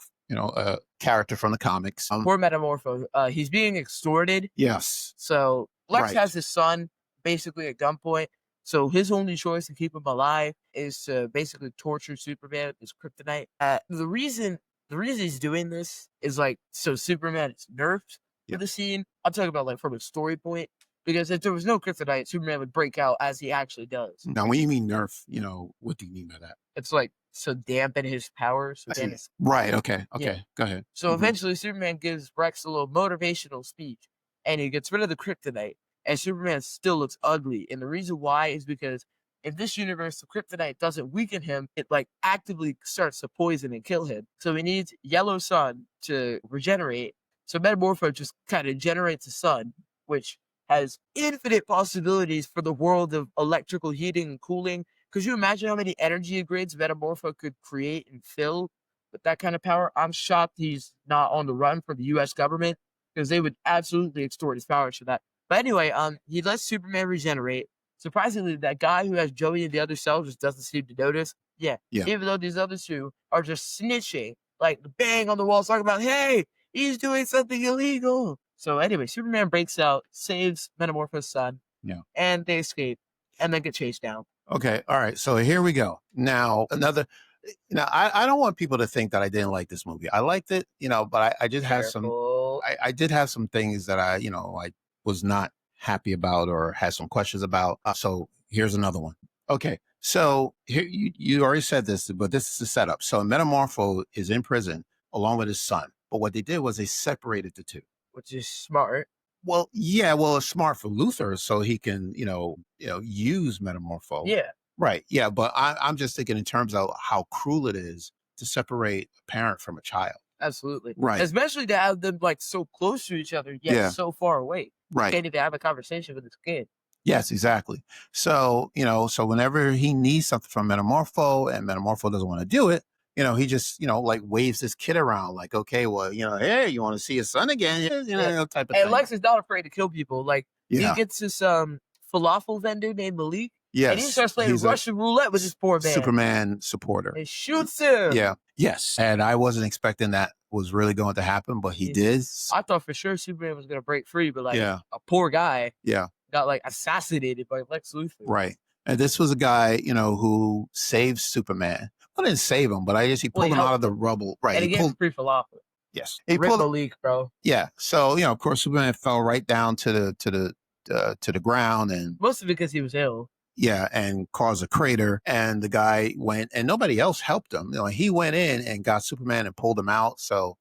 character from the comics. Poor Metamorpho. He's being extorted. Yes. So Lex Right. has his son basically at gunpoint. So his only choice to keep him alive is to basically torture Superman with his kryptonite. The reason he's doing this is so Superman is nerfed for the scene. I'm talking about from a story point. Because if there was no kryptonite, Superman would break out as he actually does. Now, when you mean nerf, what do you mean by that? It's so dampen his powers. So right. Okay. Yeah. Go ahead. So eventually Superman gives Rex a little motivational speech and he gets rid of the kryptonite and Superman still looks ugly. And the reason why is because in this universe, the kryptonite doesn't weaken him. It actively starts to poison and kill him. So he needs yellow sun to regenerate. So Metamorpho just kind of generates a sun, which has infinite possibilities for the world of electrical heating and cooling. Could you imagine how many energy grids Metamorpho could create and fill with that kind of power? I'm shocked he's not on the run for the U.S. government because they would absolutely extort his powers for that. But anyway, he lets Superman regenerate. Surprisingly, that guy who has Joey in the other cell just doesn't seem to notice. Yeah. Even though these other two are just snitching, bang on the walls talking about, hey, he's doing something illegal. So anyway, Superman breaks out, saves Metamorpho's son, and they escape, and then get chased down. Okay, all right. So here we go. Now I don't want people to think that I didn't like this movie. I liked it, but I did have I did have some things that I was not happy about or had some questions about. So here's another one. Okay, so here you already said this, but this is the setup. So Metamorpho is in prison along with his son, but what they did was they separated the two. Which is smart. Well, yeah, it's smart for Luthor so he can, use Metamorpho. Yeah. Right. Yeah. But I'm just thinking in terms of how cruel it is to separate a parent from a child. Absolutely. Right. Especially to have them so close to each other, yet so far away. Right. Can't even have a conversation with his kid. Yes, exactly. So, so whenever he needs something from Metamorpho and Metamorpho doesn't want to do it, he just, waves his kid around okay, well, hey, you want to see his son again? Type of thing. And Lex is not afraid to kill people. He gets this falafel vendor named Malik. Yes. And he starts playing Russian roulette with this poor man. Superman supporter. And shoots him. Yeah. Yes. And I wasn't expecting that was really going to happen, but he did. I thought for sure Superman was going to break free, but a poor guy got assassinated by Lex Luthor. Right. And this was a guy, who saved Superman. I didn't save him, but he Well, pulled he him out helped of the him. rubble. Right. And He he gave him pulled, free falafel. yes. He Rip pulled, Malik, bro. yeah. So, of course, Superman fell right down to the ground, and Mostly because he was ill. yeah, and caused a crater. And the guy went, and nobody else helped him. He went in and got Superman and pulled him out. So,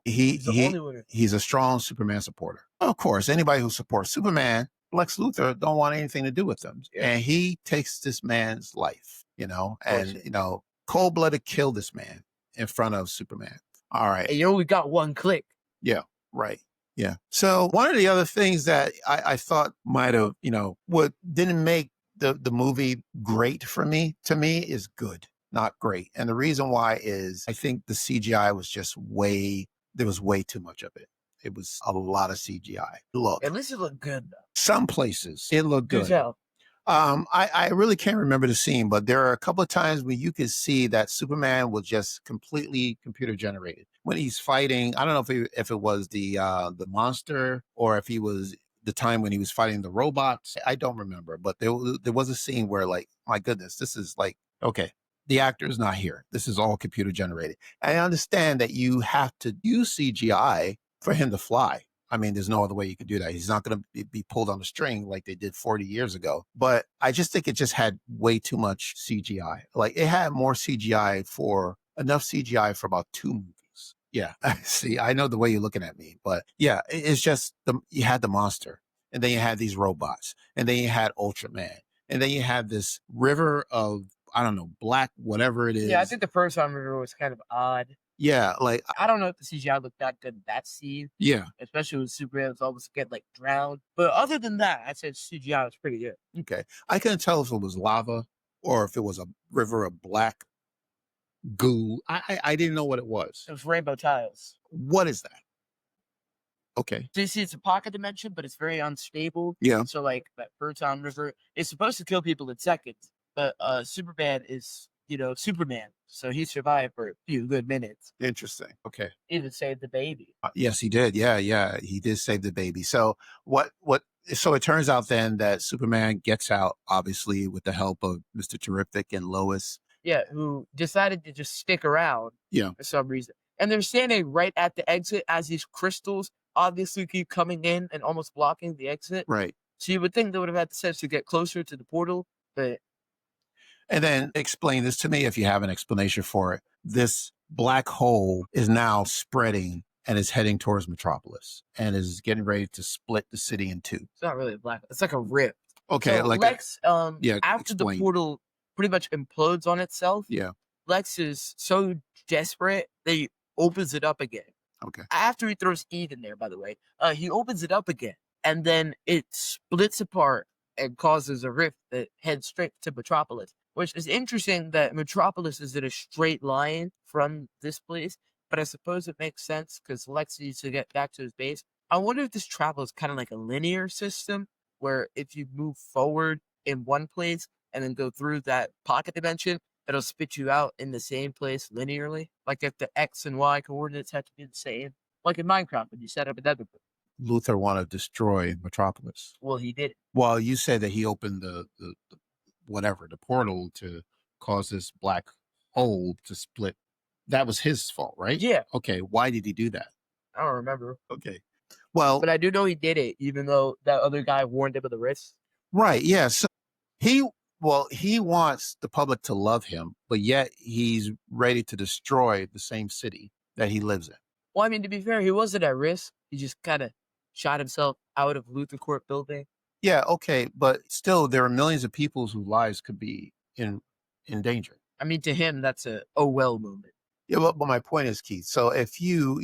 He's the only winner. he's a strong Superman supporter. Of course, anybody who supports Superman, Lex Luthor, don't want anything to do with them. Yeah. And he takes this man's life, and, Fortunate. cold-blooded killed this man in front of Superman. All right. And you only got one click. Yeah, right. Yeah. So one of the other things that I thought might have, what didn't make the movie great for me, to me, is good, not great. And the reason why is I think the CGI was just there was way too much of it. It was a lot of CGI. Look, At least it looked good, though. some places it looked Do good. tell. I really can't remember the scene, but there are a couple of times where you could see that Superman was just completely computer generated. When he's fighting, I don't know if it was the monster, or if he was the time when he was fighting the robots. I don't remember, but there was a scene where, like, my goodness, this is like, okay, the actor is not here. This is all computer generated. I understand that you have to use CGI for him to fly. I mean, there's no other way you could do that. He's not going to be pulled on a string like they did 40 years ago. But I just think it just had way too much CGI. Like, it had enough CGI for about 2 movies. Yeah. See, I know the way you're looking at me, but yeah, it's just you had the monster, and then you had these robots, and then you had Ultraman, and then you had this river of, I don't know, black, whatever it is. Yeah, I think the first time river was kind of odd. Yeah, like, I don't know if the CGI looked that good in that scene. yeah. Especially when Superman was almost getting, like, drowned. But other than that, I said CGI was pretty good. Okay. I couldn't tell if it was lava or if it was a river of black goo. I didn't know what it was. It was rainbow tiles. What is that? Okay. So you see, it's a pocket dimension, but it's very unstable. Yeah. So, like, that Proton River is supposed to kill people in seconds, but Superman is, Superman. So he survived for a few good minutes. Interesting. Okay. Even saved the baby. Yes, he did. Yeah. He did save the baby. So so it turns out then that Superman gets out, obviously, with the help of Mr. Terrific and Lois. Yeah, who decided to just stick around Yeah. for some reason. And they're standing right at the exit as these crystals obviously keep coming in and almost blocking the exit. Right. So you would think they would have had the sense to get closer to the portal, but And then explain this to me if you have an explanation for it. This black hole is now spreading and is heading towards Metropolis and is getting ready to split the city in two. it's not really a black. It's like a rip. Okay, So like Lex, yeah, after the explain. portal pretty much implodes on itself, Yeah. Lex is so desperate that he opens it up again. Okay. After he throws Eve in there, by the way, he opens it up again, and then it splits apart and causes a rift that heads straight to Metropolis. Which is interesting that Metropolis is in a straight line from this place, but I suppose it makes sense because Lex needs to get back to his base. I wonder if this travel is kind of like a linear system, where if you move forward in one place and then go through that pocket dimension, it'll spit you out in the same place linearly. Like if the X and Y coordinates have to be the same. Like in Minecraft when you set up a netherworld. Luthor wanted to destroy Metropolis. Well, he did it. Well, you said that he opened the portal to cause this black hole to split. That was his fault, right? Yeah. Okay. Why did he do that? I don't remember. Okay. Well, But I do know he did it, even though that other guy warned him of the risk. right. Yeah. So he wants the public to love him, but yet he's ready to destroy the same city that he lives in. Well, I mean, to be fair, he wasn't at risk. He just kind of shot himself out of Luthor Court building. Yeah. Okay. But still, there are millions of people whose lives could be in danger. I mean, to him, that's a oh well moment. Yeah, but my point is, Keith, so if you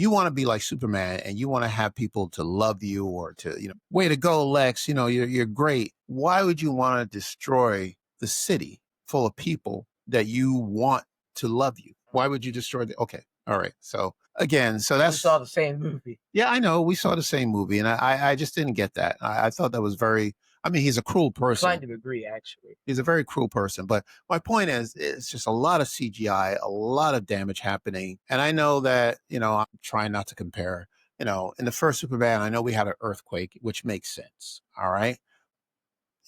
want to be like Superman and you want to have people to love you or to, way to go, Lex, you're great. Why would you want to destroy the city full of people that you want to love you? Why would you destroy okay. All right. So again, so that's. We saw the same movie. Yeah, I know. We saw the same movie. And I just didn't get that. I thought that was very, he's a cruel person. Kind of agree, actually. He's a very cruel person. But my point is, it's just a lot of CGI, a lot of damage happening. And I know that, I'm trying not to compare. In the first Superman, I know we had an earthquake, which makes sense. All right.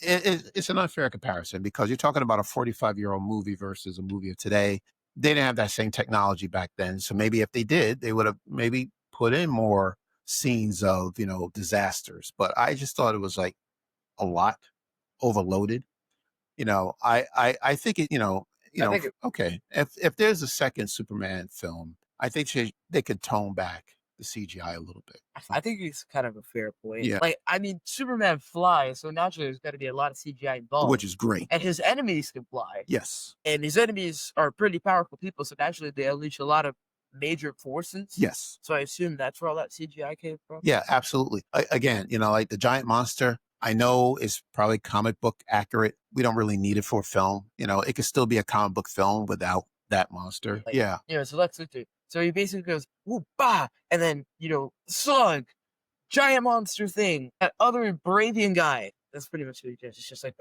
it's an unfair comparison because you're talking about a 45-year-old movie versus a movie of today. They didn't have that same technology back then. So maybe if they did, they would have maybe put in more scenes of, disasters. But I just thought it was like a lot overloaded. I think it, I think okay. If there's a second Superman film, I think they could tone back the CGI a little bit. I think it's kind of a fair point. Yeah. Like, I mean, Superman flies, so naturally there's got to be a lot of CGI involved. Which is great. And his enemies can fly. Yes. And his enemies are pretty powerful people, so naturally they unleash a lot of major forces. Yes. So I assume that's where all that CGI came from. Yeah, absolutely. Again, like the giant monster, I know is probably comic book accurate. We don't really need it for film. It could still be a comic book film without that monster. Like, yeah. So Lex Luthor. So he basically goes, "Ooh, bah," and then slug, giant monster thing, that other Bravian guy. That's pretty much what he does. It's just like,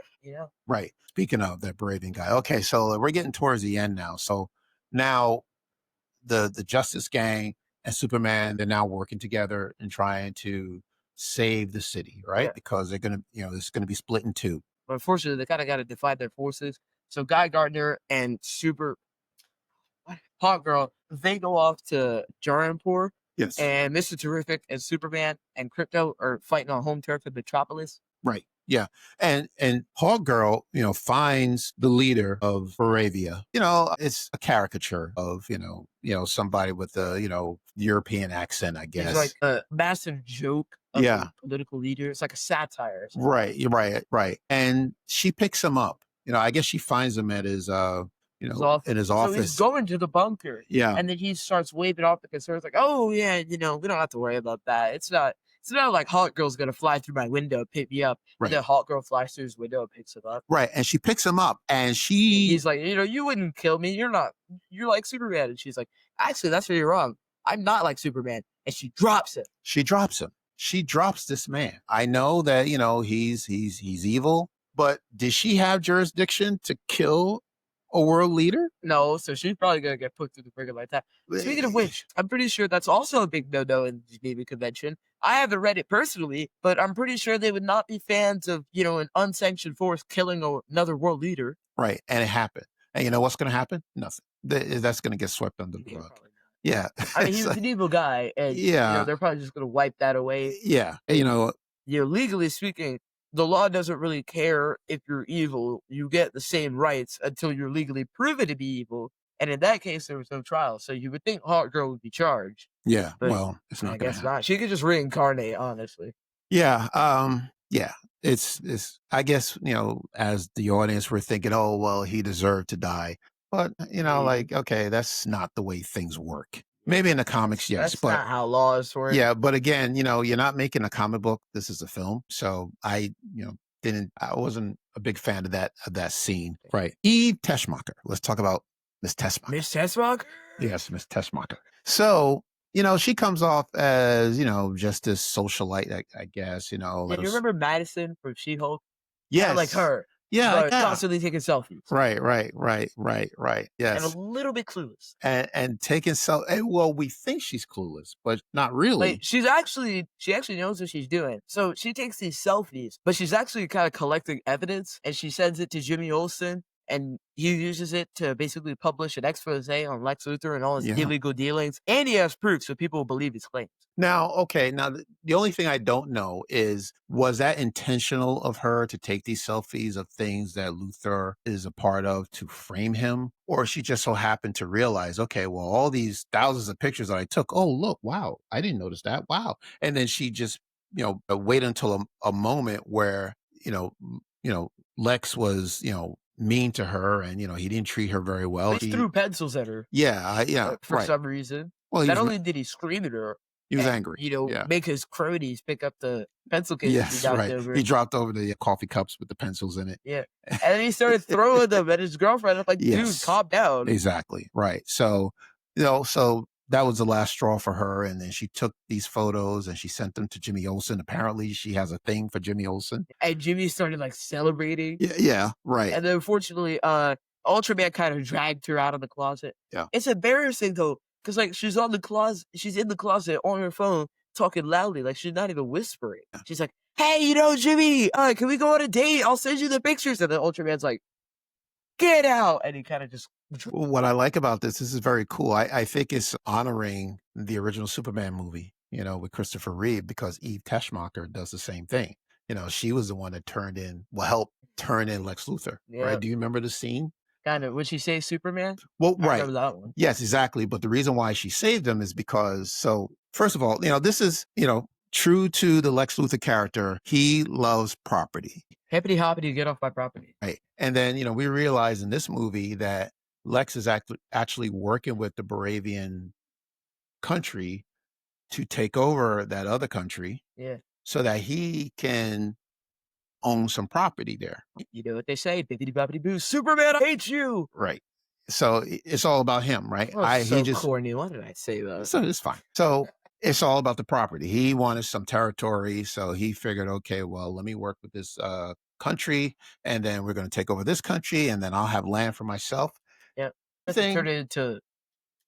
Right. Speaking of that Bravian guy. Okay, so we're getting towards the end now. So now the Justice Gang and Superman, they're now working together and trying to save the city, right? Yeah. Because they're gonna, it's gonna be split in two. But unfortunately, they kind of got to divide their forces. So Guy Gardner and Hot Girl, they go off to Jor-El. Yes. And Mr. Terrific and Superman and Crypto are fighting on home turf in Metropolis. Right. Yeah. And Hawk Girl, finds the leader of Moravia. It's a caricature of, somebody with a, European accent, I guess. It's like a massive joke of Yeah. a political leader. It's like a satire. Right. You're right. And she picks him up. I guess she finds him at his in his office. So he's going to the bunker. Yeah. And then he starts waving off the concerns like, "Oh yeah, we don't have to worry about that. It's not like Hot Girl's gonna fly through my window, pick me up." Right. And then Hot Girl flies through his window and picks him up. Right. And she picks him up and he's like, "You wouldn't kill me. You're like Superman." And she's like, "Actually, that's where you're wrong. I'm not like Superman." And she drops him. She drops this man. I know that, he's evil, but did she have jurisdiction to kill a world leader? No, so she's probably gonna get put through the ringer like that. Speaking of which, I'm pretty sure that's also a big no-no in the Geneva Convention. I haven't read it personally, but I'm pretty sure they would not be fans of, an unsanctioned force killing another world leader. Right, and it happened. And you know what's going to happen? Nothing. That's going to get swept under the rug. Yeah. I mean, he was an evil guy, and they're probably just going to wipe that away. Yeah, legally speaking, the law doesn't really care if you're evil. You get the same rights until you're legally proven to be evil. And in that case, there was no trial. So you would think Hot Girl would be charged. Yeah. Well, it's not. I guess not. She could just reincarnate, honestly. Yeah. Yeah. It's, I guess, as the audience, we're thinking, oh, well, he deserved to die. But, okay, that's not the way things work. Maybe in the comics, yes. That's not how laws work. Yeah, but again, you're not making a comic book. This is a film. So I wasn't a big fan of that scene. Right. Eve Teschmacher. Let's talk about Miss Teschmacher. Miss Teschmacher? Yes, Miss Teschmacher. So, she comes off as, just this socialite, I guess, you remember Madison from She-Hulk? Yes. Like her. Yeah, constantly taking selfies. Right. Yes, and a little bit clueless. And taking well, we think she's clueless, but not really. Like, she actually knows what she's doing. So she takes these selfies, but she's actually kind of collecting evidence, and she sends it to Jimmy Olsen, and he uses it to basically publish an expose on Lex Luthor and all his illegal dealings, and he has proof so people will believe his claims. Now, the only thing I don't know is, was that intentional of her to take these selfies of things that Luthor is a part of to frame him? Or she just so happened to realize, okay, well, all these thousands of pictures that I took, oh, look, wow, I didn't notice that. Wow. And then she just, wait until a moment where, Lex was, mean to her and, he didn't treat her very well. He threw pencils at her. Yeah. For some reason. Well, not only did he scream at her, he was angry. Make his cronies pick up the pencil cases. Yes, he right. Over. He dropped over the coffee cups with the pencils in it. Yeah. And then he started throwing them at his girlfriend. I'm like, dude, calm down. Exactly. Right. So, so that was the last straw for her. And then she took these photos and she sent them to Jimmy Olsen. Apparently she has a thing for Jimmy Olsen. And Jimmy started celebrating. Yeah, right. And then unfortunately, Ultraman kind of dragged her out of the closet. Yeah. It's embarrassing though. Cause she's in the closet on her phone talking loudly, she's not even whispering. Yeah. She's like, hey, Jimmy, can we go on a date? I'll send you the pictures. And the Ultraman's like, get out. And he kind of just. What I like about this is very cool. I think it's honoring the original Superman movie, with Christopher Reeve, because Eve Teschmacher does the same thing. She was the one that helped turn in Lex Luthor, right? Do you remember the scene? Kind of. Would she say Superman? Well, I right. remember that one. Yes, exactly. But the reason why she saved him is because, first of all, this is, true to the Lex Luthor character. He loves property. Hippity hoppity, get off my property. Right. And then, we realize in this movie that Lex is actually working with the Baravian country to take over that other country. Yeah. So that he can own some property there. You know what they say, bippity boppity boo, Superman, I hate you. Right. So it's all about him, right? Corny. Why did I say that? So it's fine. So it's all about the property. He wanted some territory, so he figured, okay, well, let me work with this country, and then we're going to take over this country, and then I'll have land for myself. Yeah. Turn it into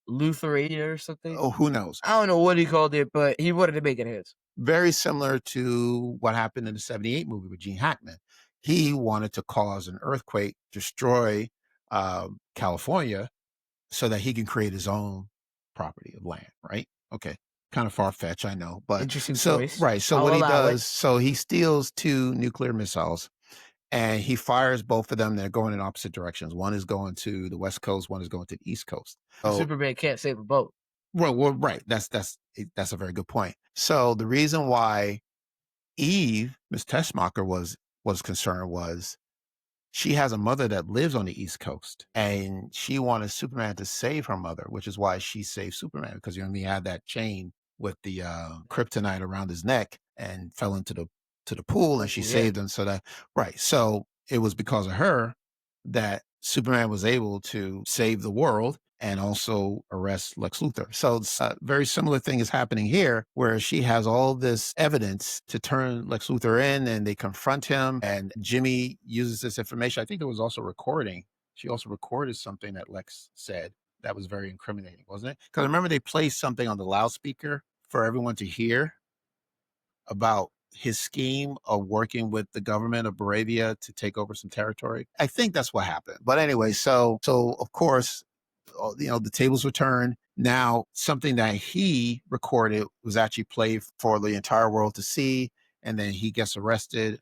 Luthorania or something. Oh, who knows? I don't know what he called it, but he wanted to make it his. Very similar to what happened in the 78 movie with Gene Hackman. He wanted to cause an earthquake, destroy California, so that he can create his own property of land, right? Okay. Kind of far-fetched, I know. But interesting choice. Right. So what he does, so he steals 2 nuclear missiles and he fires both of them. They're going in opposite directions. One is going to the West Coast, one is going to the East Coast. So, Superman can't save a boat. Well, right. That's a very good point. So the reason why Eve, Miss Teschmacher, was concerned was she has a mother that lives on the East Coast, and she wanted Superman to save her mother, which is why she saved Superman, because he had that chain with the kryptonite around his neck and fell into the pool, and she saved him. So that right. So it was because of her that Superman was able to save the world and also arrest Lex Luthor. So a very similar thing is happening here, where she has all this evidence to turn Lex Luthor in, and they confront him, and Jimmy uses this information. I think there was also recording. She also recorded something that Lex said that was very incriminating, wasn't it? Because I remember they placed something on the loudspeaker for everyone to hear about his scheme of working with the government of Baravia to take over some territory. I think that's what happened. But anyway, so of course, the tables were turned. Now, something that he recorded was actually played for the entire world to see. And then he gets arrested,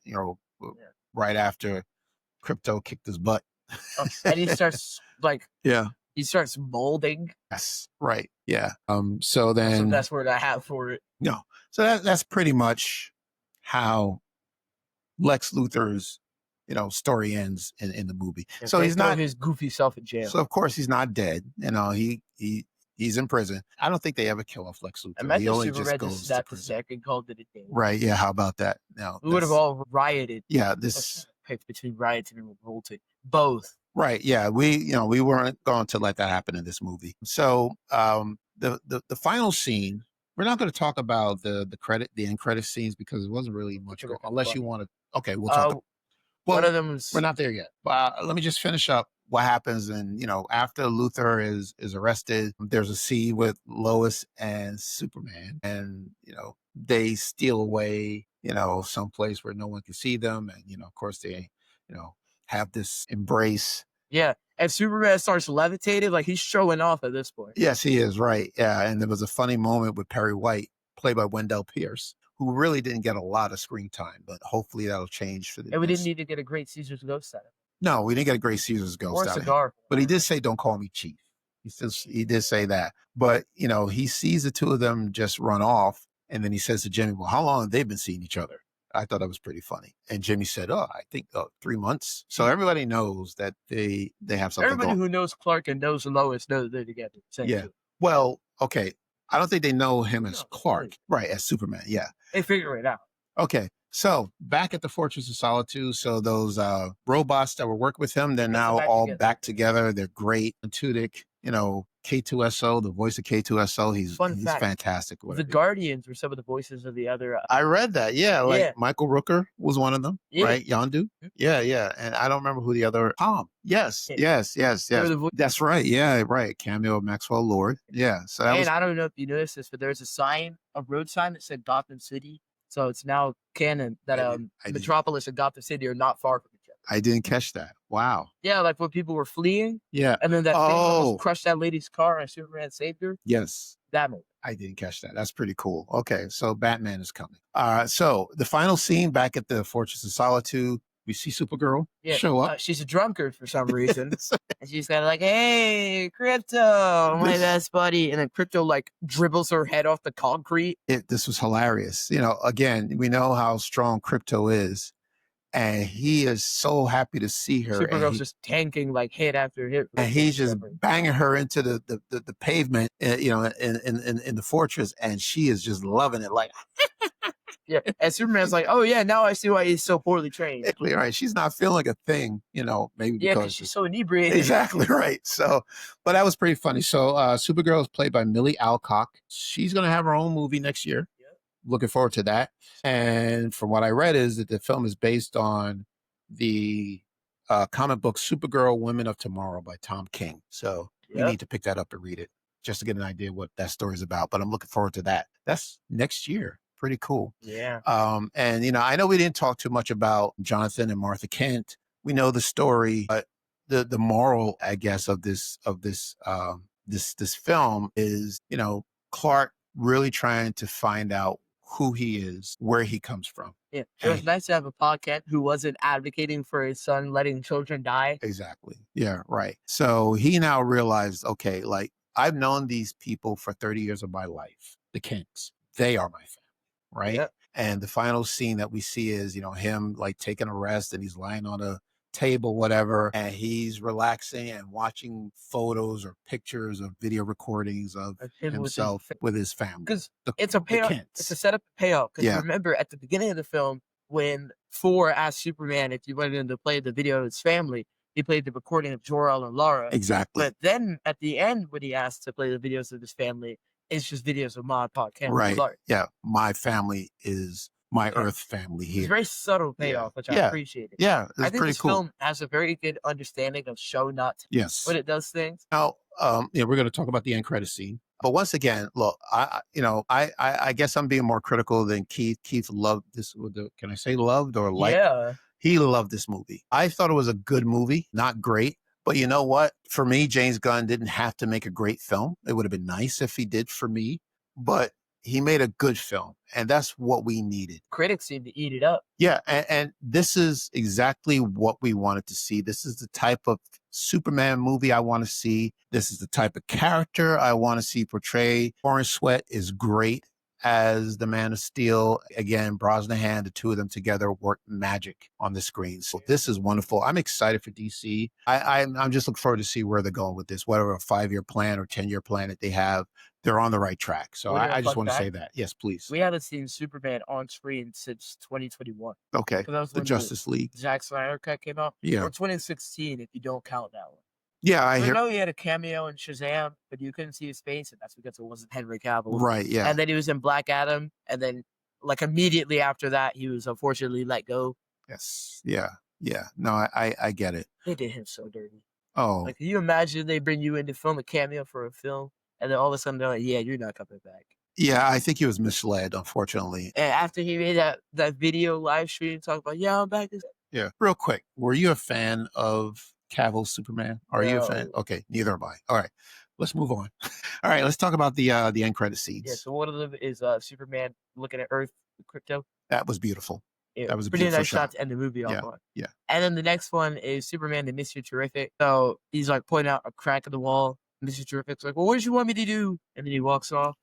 right after Crypto kicked his butt. And he starts he starts molding. Yes, right. Yeah. So then that's the best word I have for it. No. So that's pretty much how Lex Luthor's story ends in the movie. And so he's not his goofy self in jail. So of course he's not dead. He's in prison. I don't think they ever kill off Lex Luthor. He only just goes to prison. And called it a day. Right. Yeah. How about that? Now we would have all rioted. Yeah. This between rioting and revolting. Both. Right. Yeah. We weren't going to let that happen in this movie. So the final scene. We're not going to talk about the end credit scenes, because it wasn't really much unless you want to. Okay, we'll talk. Well, one of them we're not there yet. Let me just finish up what happens. And after Luthor is arrested, there's a scene with Lois and Superman, and they steal away someplace where no one can see them, and of course they have this embrace. Yeah. And Superman starts levitating, like he's showing off at this point. Yes, he is, right. Yeah, and there was a funny moment with Perry White, played by Wendell Pierce, who really didn't get a lot of screen time, but hopefully that'll change for the And we didn't need to get a great Caesar's Ghost out of it. No, we didn't get a great Caesar's Ghost out of it. But he did say, "Don't call me Chief." He did say that. But, he sees the two of them just run off, and then he says to Jimmy, "Well, how long have they been seeing each other?" I thought that was pretty funny. And Jimmy said, I think 3 months. So everybody knows that they have something Everybody who knows Clark and knows Lois knows they're together. Yeah. Well, okay. I don't think they know him as Clark. Right, as Superman. Yeah. They figure it out. Okay. So back at the Fortress of Solitude. So those robots that were working with him, they're now all back together. They're great. Tudyk, K2SO, the voice of K2SO, he's fantastic. The Guardians were some of the voices of the other. I read that. Yeah. Michael Rooker was one of them, right? Yondu. Yeah. And I don't remember who the other. Tom. Yes. That's right. Yeah, right. Cameo of Maxwell Lord. Yeah. So that I don't know if you noticed this, but there's a road sign that said Gotham City So it's now canon that I didn't Metropolis and Gotham City are not far from each other. I didn't catch that. Wow. Yeah, like when people were fleeing, Yeah. and then that thing almost Oh, crushed that lady's car, and Superman saved her. yes. That moment. I didn't catch that. That's pretty cool. Okay, so Batman is coming. So the final scene back at the Fortress of Solitude, we see Supergirl Yeah, show up. she's a drunkard for some reason, and she's kind of like, "Hey, Crypto, my This- best buddy," and then Crypto like dribbles her head off the concrete. This was hilarious. You know, again, we know how strong Crypto is, and he is so happy to see her. Supergirl's just tanking like hit after hit, And he's just banging her into the pavement, you know, in the fortress, and she is just loving it. Like, yeah. And Superman's like, "Oh yeah, now I see why he's so poorly trained." exactly right. She's not feeling a thing, you know, maybe Yeah, because she's so inebriated. exactly right. So, but that was pretty funny. So, Supergirl is played by Millie Alcock. She's gonna have her own movie next year. Yeah. Looking forward to that. And from what I read, is that the film is based on the comic book Supergirl Women of Tomorrow by Tom King. So we Yep. need to pick that up and read it just to get an idea what that story is about. But I'm looking forward to that. That's next year. Pretty cool. Yeah. And you know, I know we didn't talk too much about Jonathan and Martha Kent. We know the story, but the moral, I guess, of this film is, you know, Clark really trying to find out who he is, where he comes from. Yeah. It was nice to have a podcast who wasn't advocating for his son letting children die. Exactly. Yeah, right. So he now realized, okay, like I've known these people for 30 years of my life, the Kents. They are my family, right? Yep. And the final scene that we see is, you know, him like taking a rest and he's lying on a table, whatever, and he's relaxing and watching photos or pictures of video recordings of Him himself with his family. Because The- it's a the payoff. Kents. It's a setup payoff. Because Yeah. remember at the beginning of the film, when Thor asked Superman if he wanted him to play the video of his family, he played the recording of Jor-El and Lara. Exactly. But then at the end, when he asked to play the videos of his family, it's just videos of Mod, Pod, Cam, Right. and Clark. Yeah. My family is my Yeah. Earth family It's here. a very subtle Yeah. payoff, which I Yeah. appreciate it. Yeah. I It's think pretty this cool. film has a very good understanding of show not Yes. when it does things. Now, yeah, we're going to talk about the end credit scene. But once again, look, I guess I'm being more critical than Keith. Keith loved this. Can I say loved or liked? Yeah. He loved this movie. I thought it was a good movie, not great. But you know what? For me, James Gunn didn't have to make a great film. It would have been nice if he did for me. But he made a good film. And that's what we needed. Critics seem to eat it up. Yeah, and this is exactly what we wanted to see. This is the type of Superman movie I want to see. This is the type of character I want to see portrayed. Cornsworth is great as the Man of Steel. Again, Brosnahan, the two of them together work magic on the screen. So this is wonderful. I'm excited for DC. I'm just looking forward to see where they're going with this, whatever a 5-year plan or 10-year plan that they have. They're on the right track. So Wanna know a I just fun want to say fact? that. Yes, please. We haven't seen Superman on screen since 2021. Okay. 'Cause that was The when Justice League. Zack Snyder cut came out. Yeah. Or 2016 if you don't count that one. Yeah, I I hear. know he had a cameo in Shazam, but you couldn't see his face, and that's because it wasn't Henry Cavill. Right. Yeah. And then he was in Black Adam, and then like immediately after that, he was unfortunately let go. Yes. Yeah. Yeah. No, I get it. They did him so dirty. Oh, Like, can you imagine they bring you in to film a cameo for a film, and then all of a sudden they're like, "Yeah, you're not coming back." yeah. I think he was misled, unfortunately. And after he made that video live stream talking about, "Yeah, I'm back," Yeah. Real quick, were you a fan of Cavill's Superman? Are you a fan? No. Okay. Neither am I. All right. Let's move on. All right. Let's talk about the end credit scenes. Yeah. So one of them is Superman looking at Earth with Crypto. That was beautiful. Yeah, That was a pretty beautiful nice shot shot. to end the movie off Yeah. on. Yeah. And then the next one is Superman and Mr. Terrific. So he's like pointing out a crack in the wall. Mr. Terrific's like, "Well, what did you want me to do?" And then he walks off.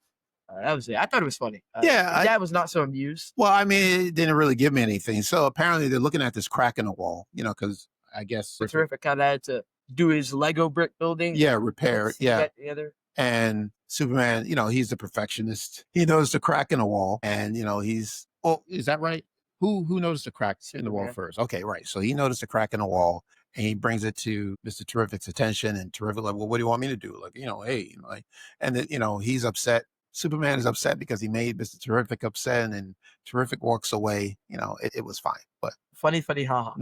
That was it. I thought it was funny. Yeah, my dad was not so amused. Well, I mean, it didn't really give me anything. So apparently they're looking at this crack in the wall, you know, because I guess. Mr. Terrific kind of had to do his Lego brick building. Yeah, repair. Let's Yeah. get together. And Superman, you know, he's the perfectionist. He noticed a crack in the wall, and you know, he's. Oh, is that right? Who noticed the crack in the wall Superman. first? Okay, right. So he noticed a crack in the wall, and he brings it to Mr. Terrific's attention, and Terrific like, well, what do you want me to do? Like, you know, hey, you know, like, and then, you know, he's upset. Superman is upset because he made Mr. Terrific upset, and then Terrific walks away. You know, it was fine, but Funny, haha.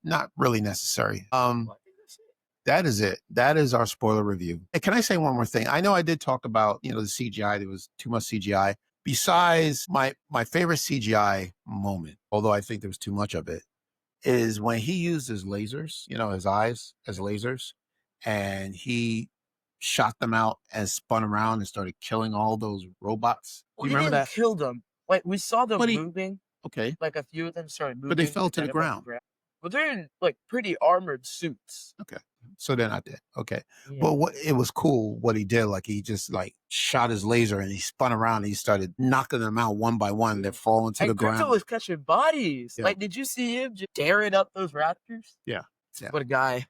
not really necessary. Well, I think that's it. That is it. That is our spoiler review. And can I say one more thing? I know I did talk about, you know, the CGI. There was too much CGI. Besides my favorite CGI moment, although I think there was too much of it, is when he used his lasers, his eyes as lasers, and he shot them out and spun around and started killing all those robots. Well, You he remember didn't that? kill them. Like, we saw them But moving. okay, Like, a few of them started moving. but they fell and to then the it went ground. But they're in, like, pretty armored suits. Okay. So they're not dead. Okay. Yeah. But what it was cool what he did. Like he just like shot his laser and he spun around and he started knocking them out one by one. And they're falling to the And Crypto ground. was catching bodies. Yeah. Like, did you see him just tearing up those raptors? Yeah. Yeah. What a guy.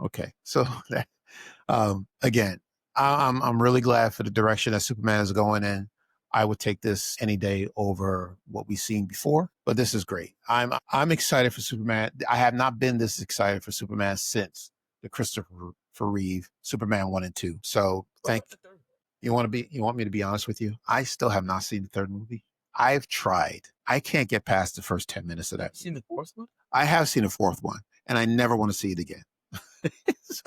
Okay. So that again, I'm really glad for the direction that Superman is going in. I would take this any day over what we've seen before, but this is great. I'm excited for Superman. I have not been this excited for Superman since the Christopher Reeve Superman 1 and 2. So you want me to be honest with you? I still have not seen the third movie. I've tried. I can't get past the first 10 minutes of that. Seen the fourth one? I have seen the fourth one, and I never want to see it again.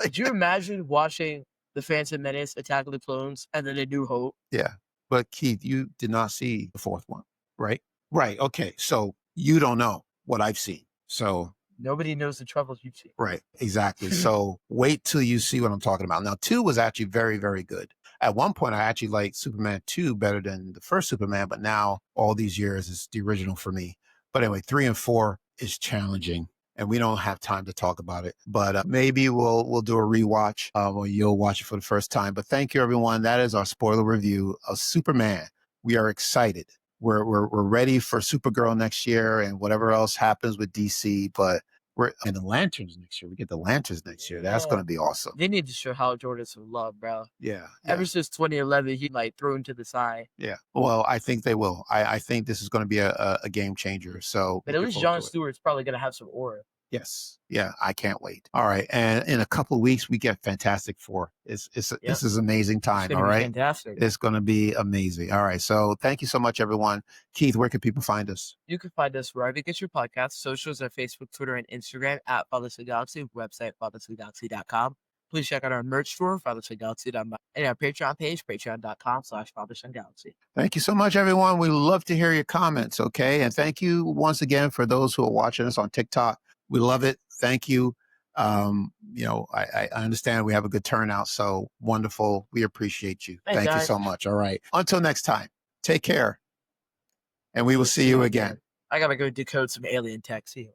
Could you imagine watching The Phantom Menace, Attack of the Clones, and then A New Hope? Yeah. But Keith, you did not see the fourth one, right? Right. Okay. So you don't know what I've seen. So Nobody knows the troubles you've seen. right. Exactly. So wait till you see what I'm talking about. Now, 2 was actually very, very good. At one point, I actually liked Superman 2 better than the first Superman, but now all these years it's the original for me. But anyway, 3 and 4 is challenging. And we don't have time to talk about it, but maybe we'll do a rewatch or you'll watch it for the first time. But thank you, everyone. That is our spoiler review of Superman. We are excited. We're ready for Supergirl next year and whatever else happens with DC. But we're in the Lanterns next year. We get the Lanterns next year. That's going to be awesome. They need to show Hal Jordan some love, bro. Yeah. Ever since 2011, he like thrown to the side. Yeah. Well, I think they will. I think this is going to be a game changer. So, but at least Jon Stewart's probably going to have some aura. Yes. Yeah. I can't wait. All right. And in a couple of weeks, we get Fantastic Four. This is amazing time. All right. Fantastic. It's going to be amazing. All right. So thank you so much, everyone. Keith, where can people find us? You can find us wherever you get your podcasts, socials are Facebook, Twitter, and Instagram at Fatherless Galaxy, website fatherlessgalaxy.com. Please check out our merch store, fatherlessgalaxy.com, and our Patreon page, patreon.com/fatherlessgalaxy. Thank you so much, everyone. We love to hear your comments. Okay. And thank you once again for those who are watching us on TikTok. We love it. Thank you. I understand we have a good turnout. So wonderful. We appreciate you. Thank you so much. All right. Until next time, take care. And we will see you again. I got to go decode some alien text here.